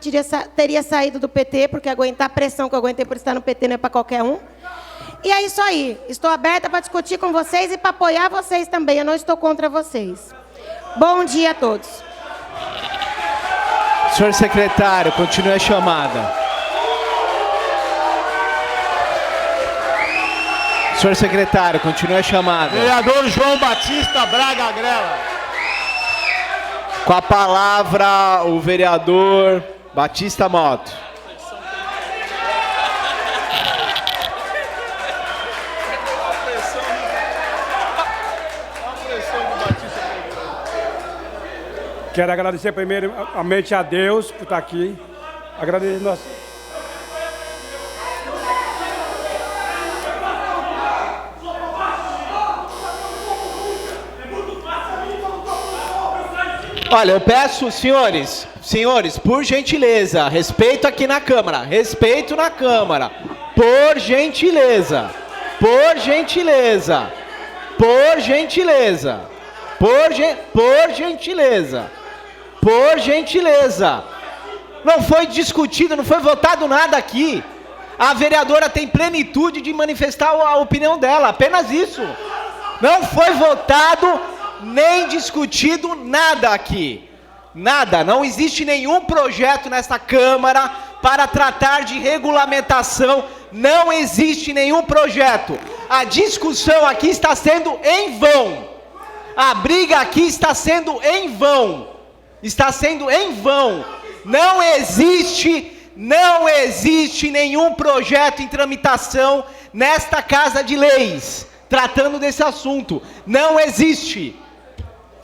teria saído do PT, porque aguentar a pressão que eu aguentei por estar no PT não é para qualquer um. E é isso aí. Estou aberta para discutir com vocês e para apoiar vocês também. Eu não estou contra vocês. Bom dia a todos. Senhor secretário, continue a chamada. Senhor secretário, continue a chamada. Vereador João Batista Braga Agrela. Com a palavra, o vereador Batista Motto. Quero agradecer primeiramente a Deus por estar aqui. Agradecer nosso... Olha, eu peço, senhores, por gentileza, respeito aqui na Câmara, respeito na Câmara, por gentileza, por gentileza, por gentileza, por gentileza, por gentileza. Não foi discutido, não foi votado nada aqui. A vereadora tem plenitude de manifestar a opinião dela, apenas isso. Não foi votado nem discutido nada aqui. Nada, não existe nenhum projeto nesta Câmara para tratar de regulamentação, não existe nenhum projeto. A discussão aqui está sendo em vão. A briga aqui está sendo em vão. Está sendo em vão. Não existe nenhum projeto em tramitação nesta Casa de Leis, tratando desse assunto. Não existe.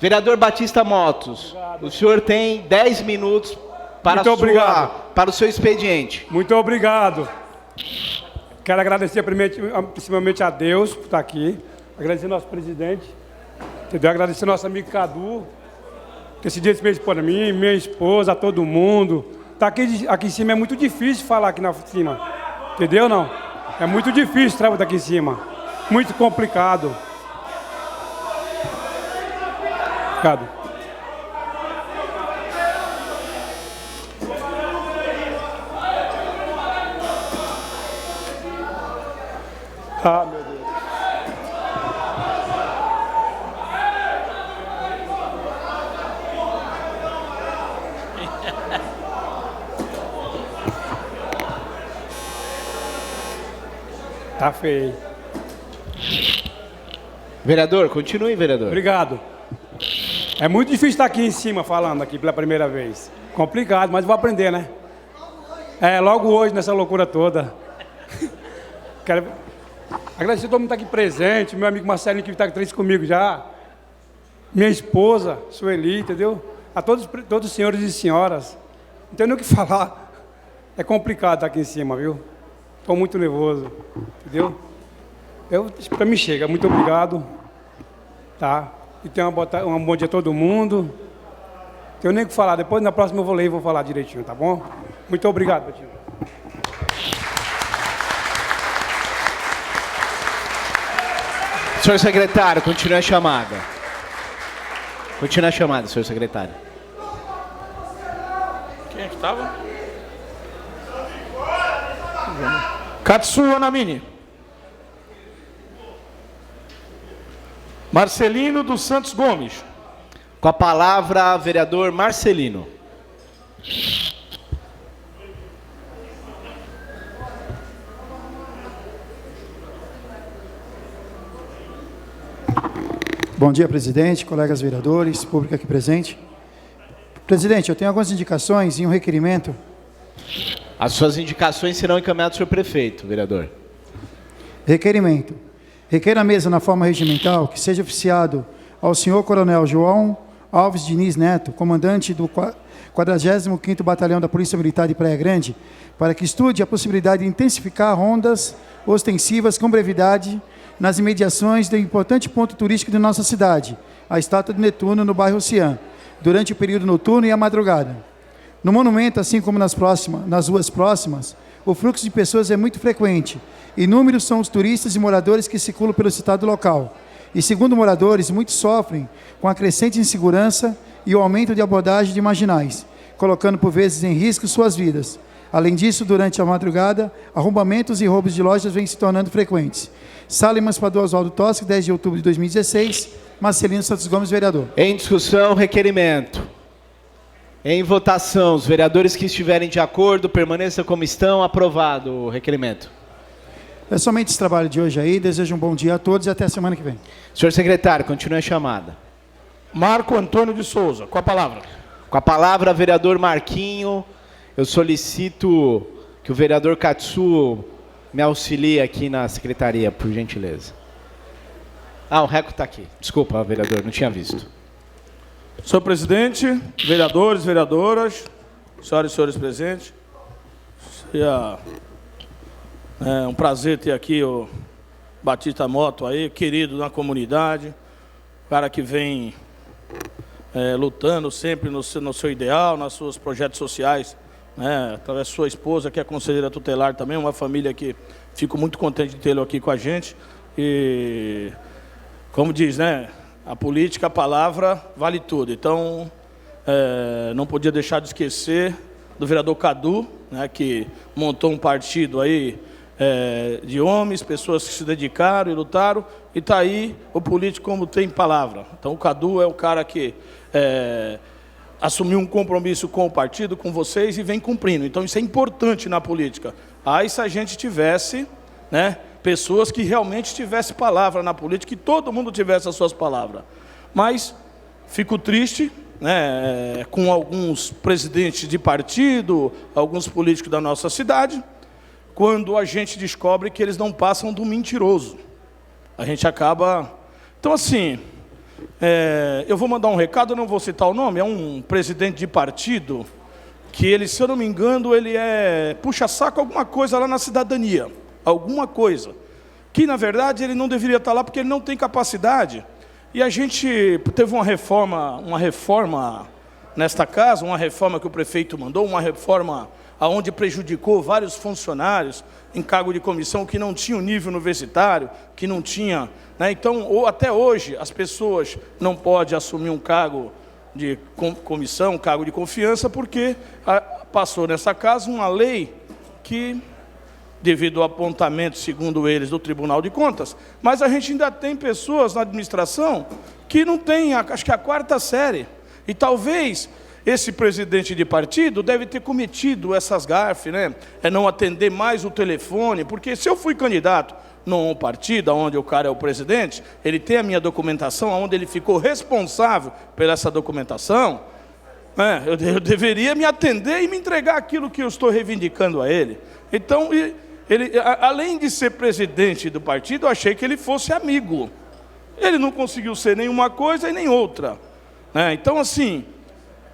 Vereador Batista Motos, o senhor tem 10 minutos para, para o seu expediente. Muito obrigado. Quero agradecer principalmente a Deus por estar aqui. Agradecer ao nosso presidente. Entendeu? Agradecer ao nosso amigo Cadu, que esse dia fez por mim, minha esposa, todo mundo. Tá aqui em cima é muito difícil falar aqui na cima. Entendeu, não? É muito difícil trabalhar aqui em cima. Muito complicado. Obrigado. Ah, meu Deus. Tá feio. Vereador, continue, vereador. Obrigado. É muito difícil estar aqui em cima falando aqui pela primeira vez. Complicado, mas vou aprender, né? Logo hoje, nessa loucura toda. Quero agradecer a todo mundo que está aqui presente, meu amigo Marcelinho que está aqui comigo já, minha esposa, Sueli, entendeu? A todos os senhores e senhoras. Não tenho nem o que falar. É complicado estar aqui em cima, viu? Estou muito nervoso, entendeu? Para mim chega. Muito obrigado. Tá? E tenha um bom dia a todo mundo. Não tenho nem o que falar. Depois, na próxima, eu vou ler e vou falar direitinho, tá bom? Muito obrigado, Betinho. Senhor secretário, continue a chamada. Continue a chamada, senhor secretário. Quem é que estava? Katsuya Anamini. Marcelino dos Santos Gomes. Com a palavra, vereador Marcelino. Bom dia, presidente, colegas vereadores, público aqui presente. Presidente, eu tenho algumas indicações e um requerimento. As suas indicações serão encaminhadas ao senhor prefeito, vereador. Requerimento. Requer a mesa na forma regimental que seja oficiado ao senhor Coronel João Alves Diniz Neto, comandante do 45º Batalhão da Polícia Militar de Praia Grande, para que estude a possibilidade de intensificar rondas ostensivas com brevidade nas imediações do importante ponto turístico de nossa cidade, a Estátua de Netuno, no bairro Oceã, durante o período noturno e a madrugada. No monumento, assim como nas ruas próximas, o fluxo de pessoas é muito frequente. Inúmeros são os turistas e moradores que circulam pelo citado local. E, segundo moradores, muitos sofrem com a crescente insegurança e o aumento de abordagem de marginais, colocando por vezes em risco suas vidas. Além disso, durante a madrugada, arrombamentos e roubos de lojas vêm se tornando frequentes. Sala emancipador Oswaldo Toschi, 10 de outubro de 2016, Marcelino Santos Gomes, vereador. Em discussão, requerimento. Em votação, os vereadores que estiverem de acordo, permaneçam como estão. Aprovado o requerimento. É somente esse trabalho de hoje aí. Desejo um bom dia a todos e até a semana que vem. Senhor secretário, continue a chamada. Marco Antônio de Souza, com a palavra. Com a palavra, vereador Marquinho. Eu solicito que o vereador Katsu me auxilie aqui na secretaria, por gentileza. Ah, o Reco está aqui. Desculpa, vereador, não tinha visto. Senhor presidente, vereadores, vereadoras, senhoras e senhores presentes, é um prazer ter aqui o Batista Moto aí, querido na comunidade, cara que vem lutando sempre no seu ideal, nos seus projetos sociais, através de sua esposa, que é conselheira tutelar também, uma família que fico muito contente de tê-lo aqui com a gente. E, como diz, a política, a palavra, vale tudo. Então, não podia deixar de esquecer do vereador Cadu, que montou um partido aí de homens, pessoas que se dedicaram e lutaram, e está aí o político como tem palavra. Então, o Cadu é o cara que assumiu um compromisso com o partido, com vocês, e vem cumprindo. Então, isso é importante na política. Aí, se a gente tivesse, pessoas que realmente tivessem palavra na política, que todo mundo tivesse as suas palavras. Mas fico triste, com alguns presidentes de partido, alguns políticos da nossa cidade, quando a gente descobre que eles não passam do mentiroso. A gente acaba... Então, assim, eu vou mandar um recado, eu não vou citar o nome, é um presidente de partido que ele, se eu não me engano, ele puxa-saco alguma coisa lá na cidadania, alguma coisa, que, na verdade, ele não deveria estar lá porque ele não tem capacidade. E a gente teve uma reforma nesta casa, uma reforma que o prefeito mandou, uma reforma onde prejudicou vários funcionários em cargo de comissão que não tinham nível universitário, que não tinha... Então, até hoje, as pessoas não podem assumir um cargo de comissão, um cargo de confiança, porque passou nessa casa uma lei que, devido ao apontamento, segundo eles, do Tribunal de Contas, mas a gente ainda tem pessoas na administração que não têm, acho que a 4ª série. E talvez esse presidente de partido deve ter cometido essas gafes, não atender mais o telefone, porque se eu fui candidato num partido onde o cara é o presidente, ele tem a minha documentação, onde ele ficou responsável por essa documentação, eu deveria me atender e me entregar aquilo que eu estou reivindicando a ele. Então, ele, além de ser presidente do partido, eu achei que ele fosse amigo. Ele não conseguiu ser nenhuma coisa e nem outra. Então, assim,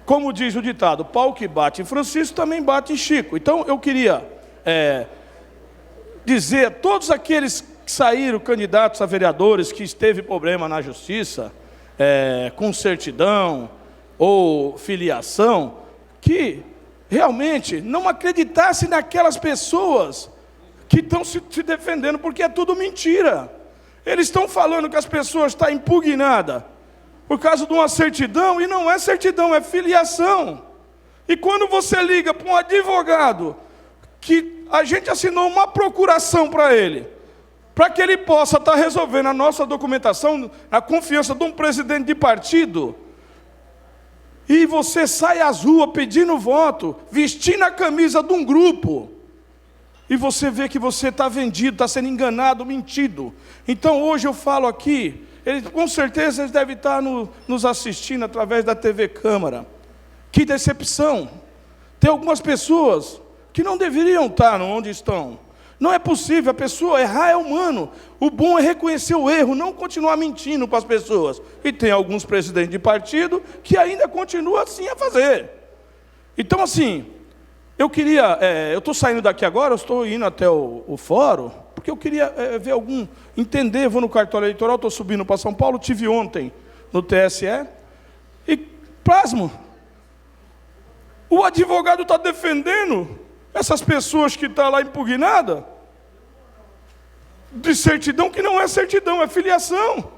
como diz o ditado, pau que bate em Francisco também bate em Chico. Então, eu queria dizer a todos aqueles que saíram candidatos a vereadores, que esteve problema na justiça, com certidão ou filiação, que realmente não acreditassem naquelas pessoas que estão se defendendo, porque é tudo mentira. Eles estão falando que as pessoas estão impugnadas por causa de uma certidão, e não é certidão, é filiação. E quando você liga para um advogado, que a gente assinou uma procuração para ele, para que ele possa estar resolvendo a nossa documentação, a confiança de um presidente de partido, e você sai às ruas pedindo voto, vestindo a camisa de um grupo, e você vê que você está vendido, está sendo enganado, mentido. Então, hoje eu falo aqui, com certeza eles devem estar nos assistindo através da TV Câmara, Que decepção. Tem algumas pessoas que não deveriam estar onde estão. Não é possível, a pessoa errar é humano. O bom é reconhecer o erro, não continuar mentindo para as pessoas. E tem alguns presidentes de partido que ainda continuam assim a fazer. Então, assim, eu estou saindo daqui agora, eu estou indo até o fórum, porque eu queria ver entender, vou no cartório eleitoral, estou subindo para São Paulo, tive ontem no TSE, e pasmo, o advogado está defendendo essas pessoas que estão lá impugnadas de certidão que não é certidão, é filiação.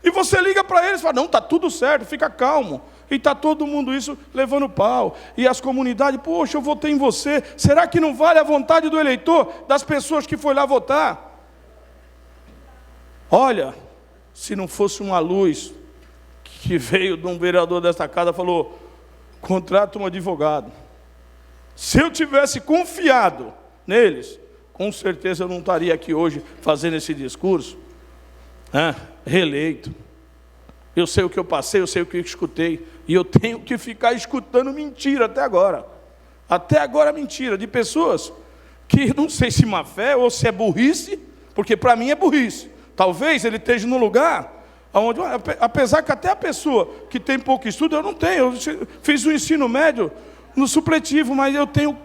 E você liga para eles e fala, não, está tudo certo, fica calmo. E está todo mundo isso levando pau. E as comunidades, poxa, eu votei em você. Será que não vale a vontade do eleitor, das pessoas que foi lá votar? Olha, se não fosse uma luz que veio de um vereador desta casa, falou, contrata um advogado. Se eu tivesse confiado neles, com certeza eu não estaria aqui hoje fazendo esse discurso, reeleito. Eu sei o que eu passei, eu sei o que eu escutei, e eu tenho que ficar escutando mentira até agora. Até agora mentira, de pessoas que não sei se má fé ou se é burrice, porque para mim é burrice. Talvez ele esteja num lugar onde, apesar que até a pessoa que tem pouco estudo, eu não tenho, eu fiz o ensino médio no supletivo, mas eu tenho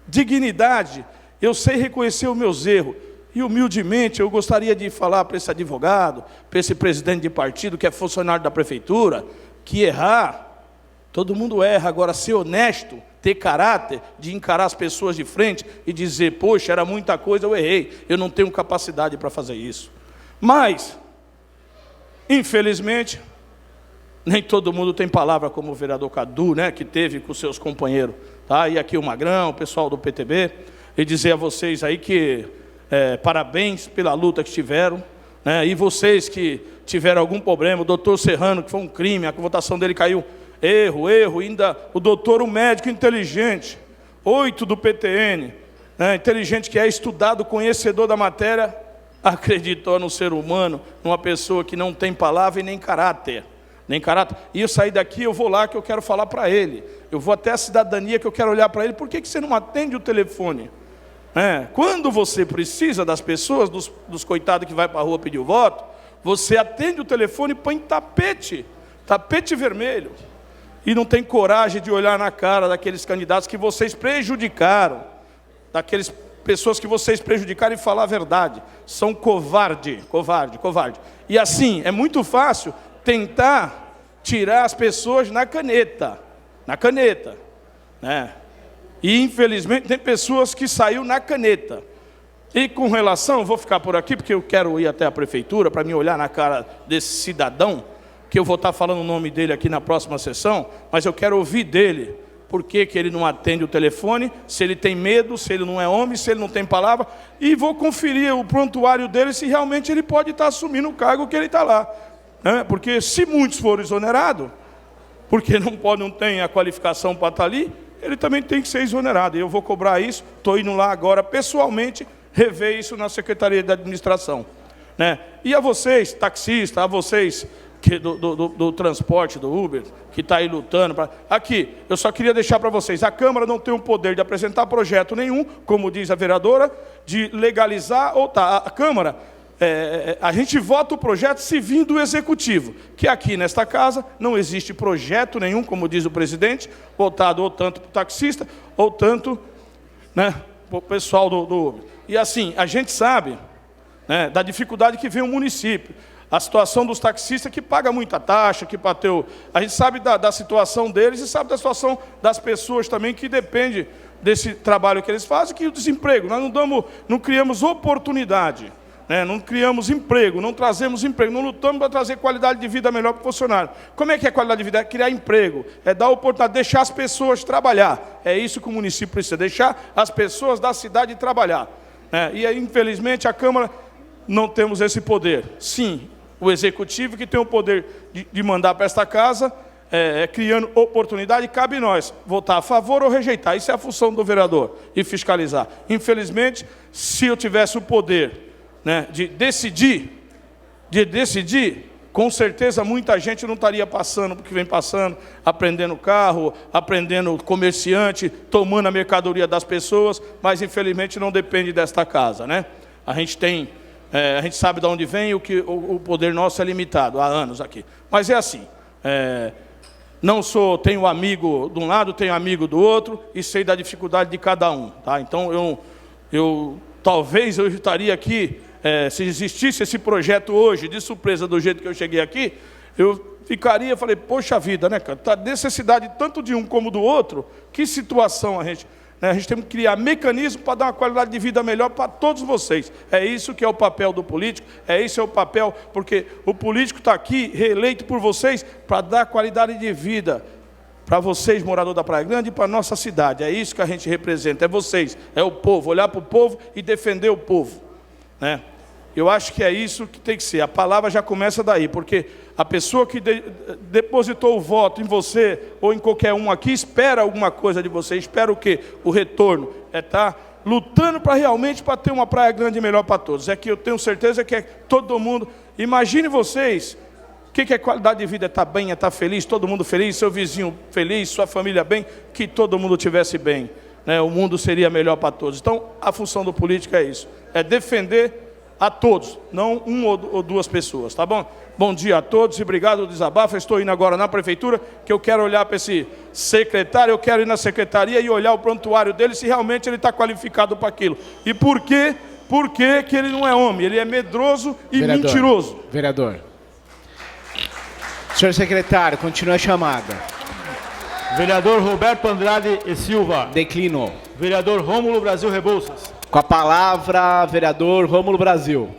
dignidade, eu sei reconhecer os meus erros. E humildemente eu gostaria de falar para esse advogado, para esse presidente de partido que é funcionário da prefeitura, que errar, todo mundo erra, agora ser honesto, ter caráter de encarar as pessoas de frente e dizer, poxa, era muita coisa, eu errei, eu não tenho capacidade para fazer isso. Mas, infelizmente, nem todo mundo tem palavra como o vereador Cadu, né, que teve com seus companheiros. Tá? E aqui o Magrão, o pessoal do PTB, e dizer a vocês aí que parabéns pela luta que tiveram, né? E vocês que tiveram algum problema, o doutor Serrano, que foi um crime, a votação dele caiu, erro, ainda o doutor, o médico inteligente, 8 do PTN, né? Inteligente, que é estudado, conhecedor da matéria, acreditou no ser humano, numa pessoa que não tem palavra e nem caráter. E eu sair daqui, eu vou lá que eu quero falar para ele, eu vou até a cidadania que eu quero olhar para ele, por que você não atende o telefone? Quando você precisa das pessoas, dos coitados que vai para a rua pedir o voto, você atende o telefone e põe tapete vermelho, e não tem coragem de olhar na cara daqueles candidatos que vocês prejudicaram, daquelas pessoas que vocês prejudicaram e falar a verdade, são covarde. E assim, é muito fácil tentar tirar as pessoas na caneta, né? E, infelizmente, tem pessoas que saíram na caneta. E com relação, vou ficar por aqui, porque eu quero ir até a prefeitura, para me olhar na cara desse cidadão, que eu vou estar falando o nome dele aqui na próxima sessão, mas eu quero ouvir dele, por que ele não atende o telefone, se ele tem medo, se ele não é homem, se ele não tem palavra, e vou conferir o prontuário dele, se realmente ele pode estar assumindo o cargo que ele está lá. Porque se muitos forem exonerados, porque não tem a qualificação para estar ali, ele também tem que ser exonerado. E eu vou cobrar isso, estou indo lá agora, pessoalmente, rever isso na Secretaria de Administração. Né? E a vocês, taxistas, a vocês do transporte, do Uber, que está aí lutando. Aqui, eu só queria deixar para vocês, a Câmara não tem o poder de apresentar projeto nenhum, como diz a vereadora, de legalizar, a Câmara... a gente vota o projeto se vir do Executivo, que aqui nesta casa não existe projeto nenhum, como diz o presidente, votado ou tanto para o taxista, ou tanto, né, para o pessoal do Uber. E assim, a gente sabe, né, da dificuldade que vem o município, a situação dos taxistas que paga muita taxa, que bateu... A gente sabe da situação deles e sabe da situação das pessoas também que depende desse trabalho que eles fazem, que o desemprego. Nós não criamos oportunidade. Não criamos emprego, não trazemos emprego, não lutamos para trazer qualidade de vida melhor para o funcionário. Como é que é qualidade de vida? É criar emprego, é dar oportunidade, deixar as pessoas trabalhar. É isso que o município precisa, deixar as pessoas da cidade trabalhar. E aí, infelizmente, a Câmara não temos esse poder. Sim, o Executivo que tem o poder de mandar para esta casa, criando oportunidade, cabe nós votar a favor ou rejeitar. Isso é a função do vereador, e fiscalizar. Infelizmente, se eu tivesse o poder... de decidir, com certeza muita gente não estaria passando porque vem passando, aprendendo carro, aprendendo comerciante, tomando a mercadoria das pessoas, mas infelizmente não depende desta casa, né? A gente sabe de onde vem, o poder nosso é limitado, há anos aqui. Mas é assim, tenho amigo de um lado, tenho amigo do outro, e sei da dificuldade de cada um, tá? Então, talvez eu estaria aqui, se existisse esse projeto hoje, de surpresa, do jeito que eu cheguei aqui, eu falei, poxa vida, né, cara? Tá necessidade tanto de um como do outro, que situação a gente tem que criar mecanismos para dar uma qualidade de vida melhor para todos vocês. É isso que é o papel do político, esse é o papel, porque o político está aqui, reeleito por vocês, para dar qualidade de vida para vocês, moradores da Praia Grande, e para a nossa cidade. É isso que a gente representa, é vocês, é o povo, olhar para o povo e defender o povo, né? Eu acho que é isso que tem que ser. A palavra já começa daí, porque a pessoa que depositou o voto em você ou em qualquer um aqui espera alguma coisa de você. Espera o quê? O retorno. É estar lutando realmente para ter uma Praia Grande melhor para todos. É que eu tenho certeza que é todo mundo. Imagine vocês, o que é qualidade de vida? É estar bem, é estar feliz, todo mundo feliz, seu vizinho feliz, sua família bem, que todo mundo estivesse bem, né? O mundo seria melhor para todos. Então, a função do político é isso. É defender a todos, não ou duas pessoas, tá bom? Bom dia a todos e obrigado pelo desabafo. Estou indo agora na prefeitura, que eu quero olhar para esse secretário, eu quero ir na secretaria e olhar o prontuário dele, se realmente ele está qualificado para aquilo. E por quê? Porque que ele não é homem, ele é medroso e mentiroso. Vereador. Senhor secretário, continua a chamada. Vereador Roberto Andrade e Silva. Declinou. Vereador Rômulo Brasil Rebouças. Com a palavra, vereador Rômulo Brasil.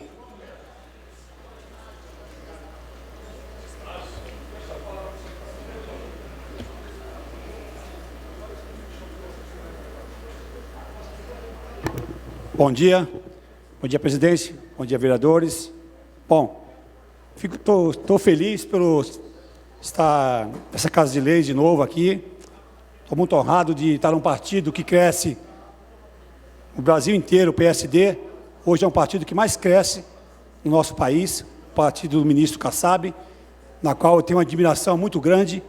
Bom dia, presidente, bom dia, vereadores. Bom, estou feliz pelo estar nessa Casa de Leis de novo aqui. Estou muito honrado de estar num partido que cresce o Brasil inteiro. O PSD hoje é um partido que mais cresce no nosso país, o partido do ministro Kassab, na qual eu tenho uma admiração muito grande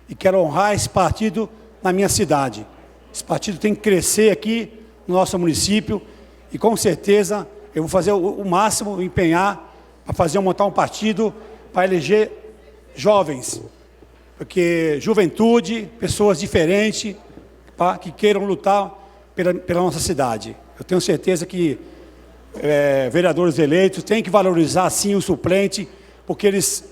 e quero honrar esse partido na minha cidade. Esse partido tem que crescer aqui no nosso município e com certeza eu vou fazer o máximo, empenhar para montar um partido para eleger jovens, porque juventude, pessoas diferentes, que queiram lutar pela nossa cidade. Eu tenho certeza que vereadores eleitos têm que valorizar, sim, o suplente, porque eles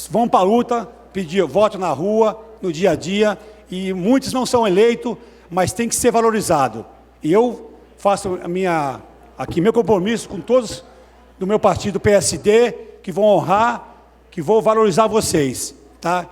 vão para a luta, pedir voto na rua, no dia a dia, e muitos não são eleitos, mas tem que ser valorizado. E eu faço aqui meu compromisso com todos do meu partido PSD, que vão honrar, que vou valorizar vocês, tá?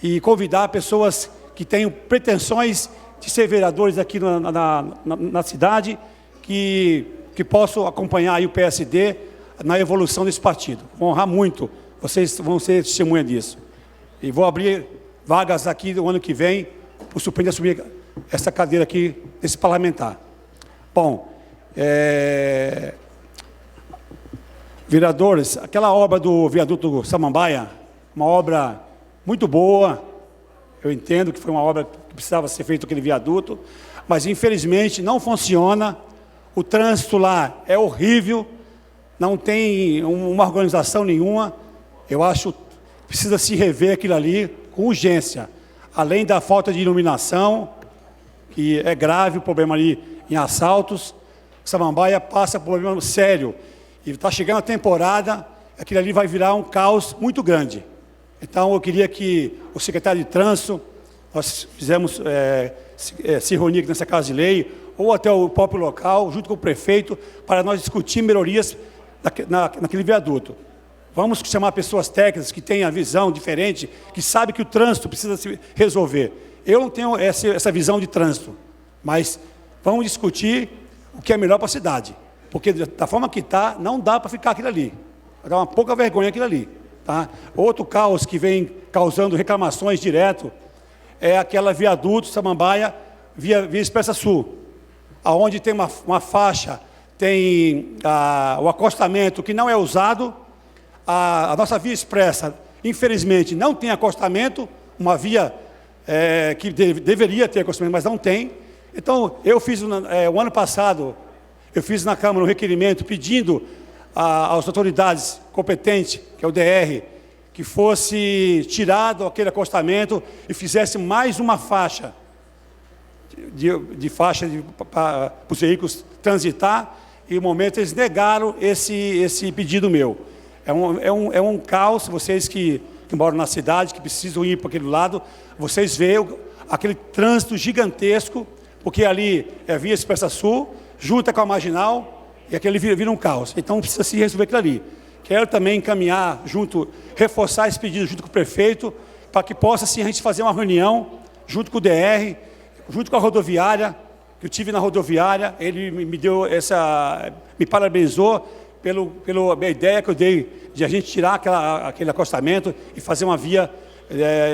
E convidar pessoas que tenham pretensões de ser vereadores aqui na cidade, que possam acompanhar aí o PSD na evolução desse partido. Vou honrar muito, vocês vão ser testemunha disso. E vou abrir vagas aqui no ano que vem, para o suplente assumir essa cadeira aqui desse parlamentar. Bom, vereadores, aquela obra do viaduto Samambaia, uma obra muito boa, eu entendo que foi uma obra que precisava ser feito aquele viaduto, mas infelizmente não funciona, o trânsito lá é horrível, não tem uma organização nenhuma, eu acho que precisa se rever aquilo ali com urgência, além da falta de iluminação, que é grave o problema ali em assaltos. Samambaia passa por um problema sério, e está chegando a temporada, aquilo ali vai virar um caos muito grande. Então, eu queria que o secretário de Trânsito, nós fizemos se reunir aqui nessa Casa de Lei, ou até o próprio local, junto com o prefeito, para nós discutir melhorias naquele viaduto. Vamos chamar pessoas técnicas que têm a visão diferente, que sabem que o trânsito precisa se resolver. Eu não tenho essa visão de trânsito, mas vamos discutir o que é melhor para a cidade. Porque da forma que está, não dá para ficar aquilo ali. Vai dar uma pouca vergonha aquilo ali. Tá? Outro caos que vem causando reclamações direto é aquela viaduto Samambaia, via Expressa Sul, aonde tem uma faixa, tem o acostamento que não é usado, a nossa via expressa infelizmente, não tem acostamento, uma via que deveria ter acostamento, mas não tem. Então, eu fiz, o ano passado, eu fiz na Câmara um requerimento pedindo às autoridades competentes, que é o DR, que fosse tirado aquele acostamento e fizesse mais uma faixa para os veículos transitar, e no momento eles negaram esse pedido meu. É um caos, vocês que moram na cidade, que precisam ir para aquele lado, vocês veem aquele trânsito gigantesco, porque ali é via Expressa Sul, junta com a Marginal, e aquele vira um caos. Então precisa se resolver aquilo ali. Quero também encaminhar reforçar esse pedido junto com o prefeito, para que possa, sim, a gente fazer uma reunião junto com o DR, junto com a rodoviária, que eu tive na rodoviária, ele me parabenizou pela ideia que eu dei de a gente tirar aquele acostamento e fazer uma via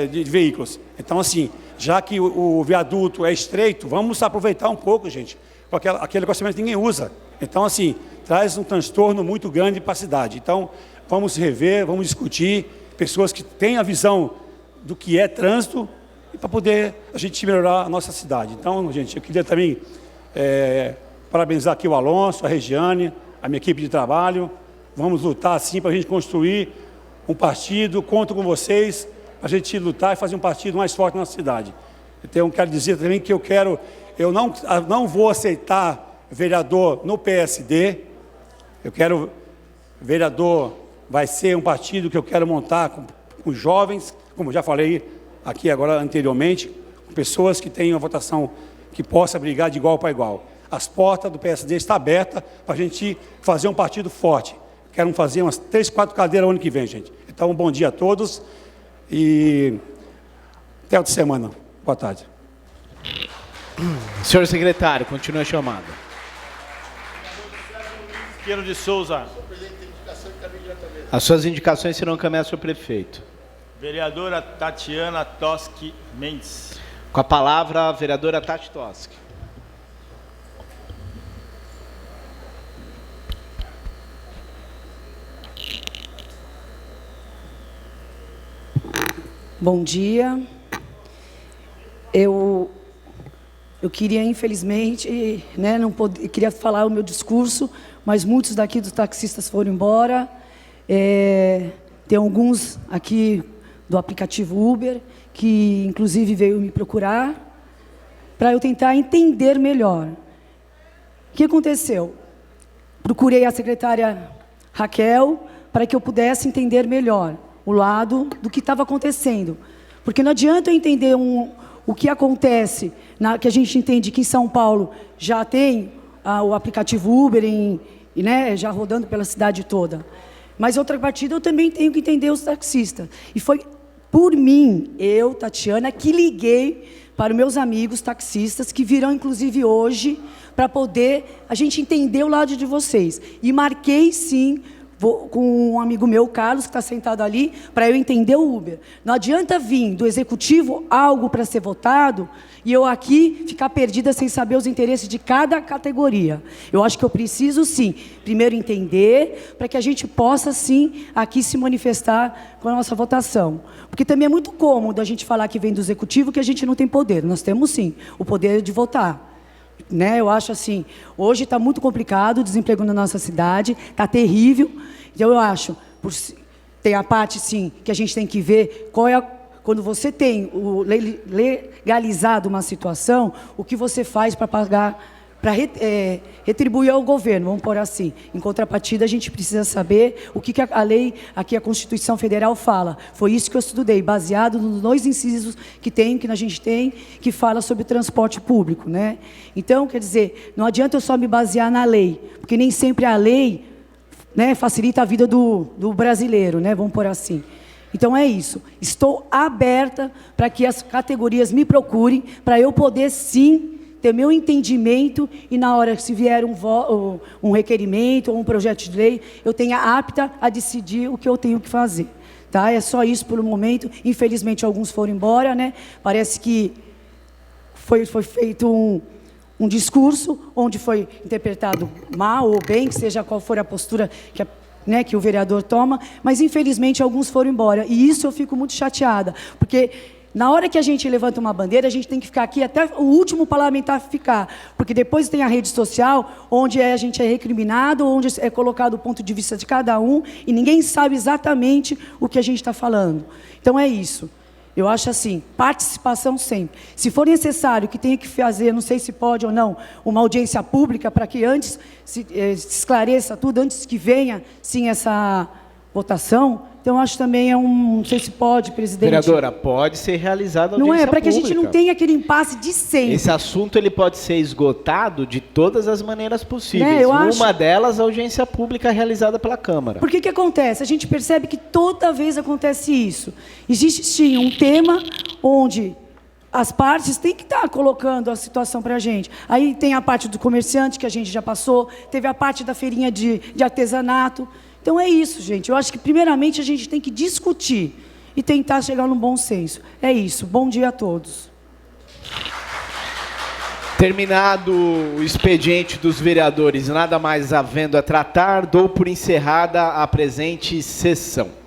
de veículos. Então, assim, já que o viaduto é estreito, vamos aproveitar um pouco, gente, porque aquele acostamento ninguém usa. Então, assim, traz um transtorno muito grande para a cidade. Então, vamos rever, vamos discutir, pessoas que têm a visão do que é trânsito, para poder a gente melhorar a nossa cidade. Então, gente, eu queria também parabenizar aqui o Alonso, a Regiane, a minha equipe de trabalho. Vamos lutar, assim, para a gente construir um partido. Conto com vocês, para a gente lutar e fazer um partido mais forte na nossa cidade. Então, quero dizer também que eu não vou aceitar vereador no PSD. Eu quero, vereador, vai ser um partido que eu quero montar com jovens, como já falei aqui agora anteriormente, com pessoas que tenham a votação que possa brigar de igual para igual. As portas do PSD estão abertas para a gente fazer um partido forte. Quero fazer umas 3, 4 cadeiras no ano que vem, gente. Então, um bom dia a todos e até outra semana. Boa tarde. Senhor secretário, continue a chamada. Pinheiro de Souza. As suas indicações serão encaminhadas ao prefeito. Vereadora Tatiana Toschi Mendes. Com a palavra, a vereadora Tati Toschi. Bom dia. Eu queria, infelizmente, né, eu queria falar o meu discurso, mas muitos daqui dos taxistas foram embora. Tem alguns aqui do aplicativo Uber, que inclusive veio me procurar, para eu tentar entender melhor. O que aconteceu? Procurei a secretária Raquel para que eu pudesse entender melhor o lado do que estava acontecendo. Porque não adianta eu entender o que acontece, que a gente entende que em São Paulo já tem o aplicativo Uber, né, já rodando pela cidade toda. Mas, outra partida, eu também tenho que entender os taxistas. E foi por mim, eu, Tatiana, que liguei para os meus amigos taxistas, que virão, inclusive, hoje, para poder a gente entender o lado de vocês. E marquei, sim, com um amigo meu, Carlos, que está sentado ali, para eu entender o Uber. Não adianta vir do executivo algo para ser votado e eu aqui ficar perdida sem saber os interesses de cada categoria. Eu acho que eu preciso, sim, primeiro entender, para que a gente possa, sim, aqui se manifestar com a nossa votação. Porque também é muito cômodo a gente falar que vem do executivo que a gente não tem poder. Nós temos, sim, o poder de votar. Né, eu acho assim, hoje está muito complicado o desemprego na nossa cidade, está terrível. Então, eu acho, tem a parte, sim, que a gente tem que ver quando você tem legalizado uma situação, o que você faz para pagar, para retribuir ao governo, vamos pôr assim. Em contrapartida, a gente precisa saber o que a lei, aqui a Constituição Federal fala. Foi isso que eu estudei, baseado nos 2 incisos que a gente tem, que fala sobre transporte público, né? Então, quer dizer, não adianta eu só me basear na lei, porque nem sempre a lei, né, facilita a vida do brasileiro, né? Vamos pôr assim. Então, é isso. Estou aberta para que as categorias me procurem, para eu poder, sim, ter meu entendimento e, na hora que se vier um requerimento ou um projeto de lei, eu tenha apta a decidir o que eu tenho que fazer. Tá? É só isso pelo momento. Infelizmente, alguns foram embora, né? Parece que foi feito um discurso onde foi interpretado mal ou bem, que seja qual for a postura que né, que o vereador toma, mas infelizmente alguns foram embora. E isso eu fico muito chateada, porque na hora que a gente levanta uma bandeira, a gente tem que ficar aqui até o último parlamentar ficar, porque depois tem a rede social, onde a gente é recriminado, onde é colocado o ponto de vista de cada um, e ninguém sabe exatamente o que a gente está falando. Então é isso. Eu acho assim, participação sempre. Se for necessário que tenha que fazer, não sei se pode ou não, uma audiência pública para que antes se esclareça tudo, antes que venha, sim, essa votação. Então, eu acho também não sei se pode, presidente. Vereadora, pode ser realizada audiência Não é, para que a pública. gente não tenha aquele impasse de sempre. Esse assunto ele pode ser esgotado de todas as maneiras possíveis. Eu acho. Uma delas, a audiência pública realizada pela Câmara. Por que acontece? A gente percebe que toda vez acontece isso. Existe, sim, um tema onde as partes têm que estar colocando a situação para a gente. Aí tem a parte do comerciante, que a gente já passou, teve a parte da feirinha de artesanato. Então é isso, gente. Eu acho que, primeiramente, a gente tem que discutir e tentar chegar num bom senso. É isso. Bom dia a todos. Terminado o expediente dos vereadores, nada mais havendo a tratar, dou por encerrada a presente sessão.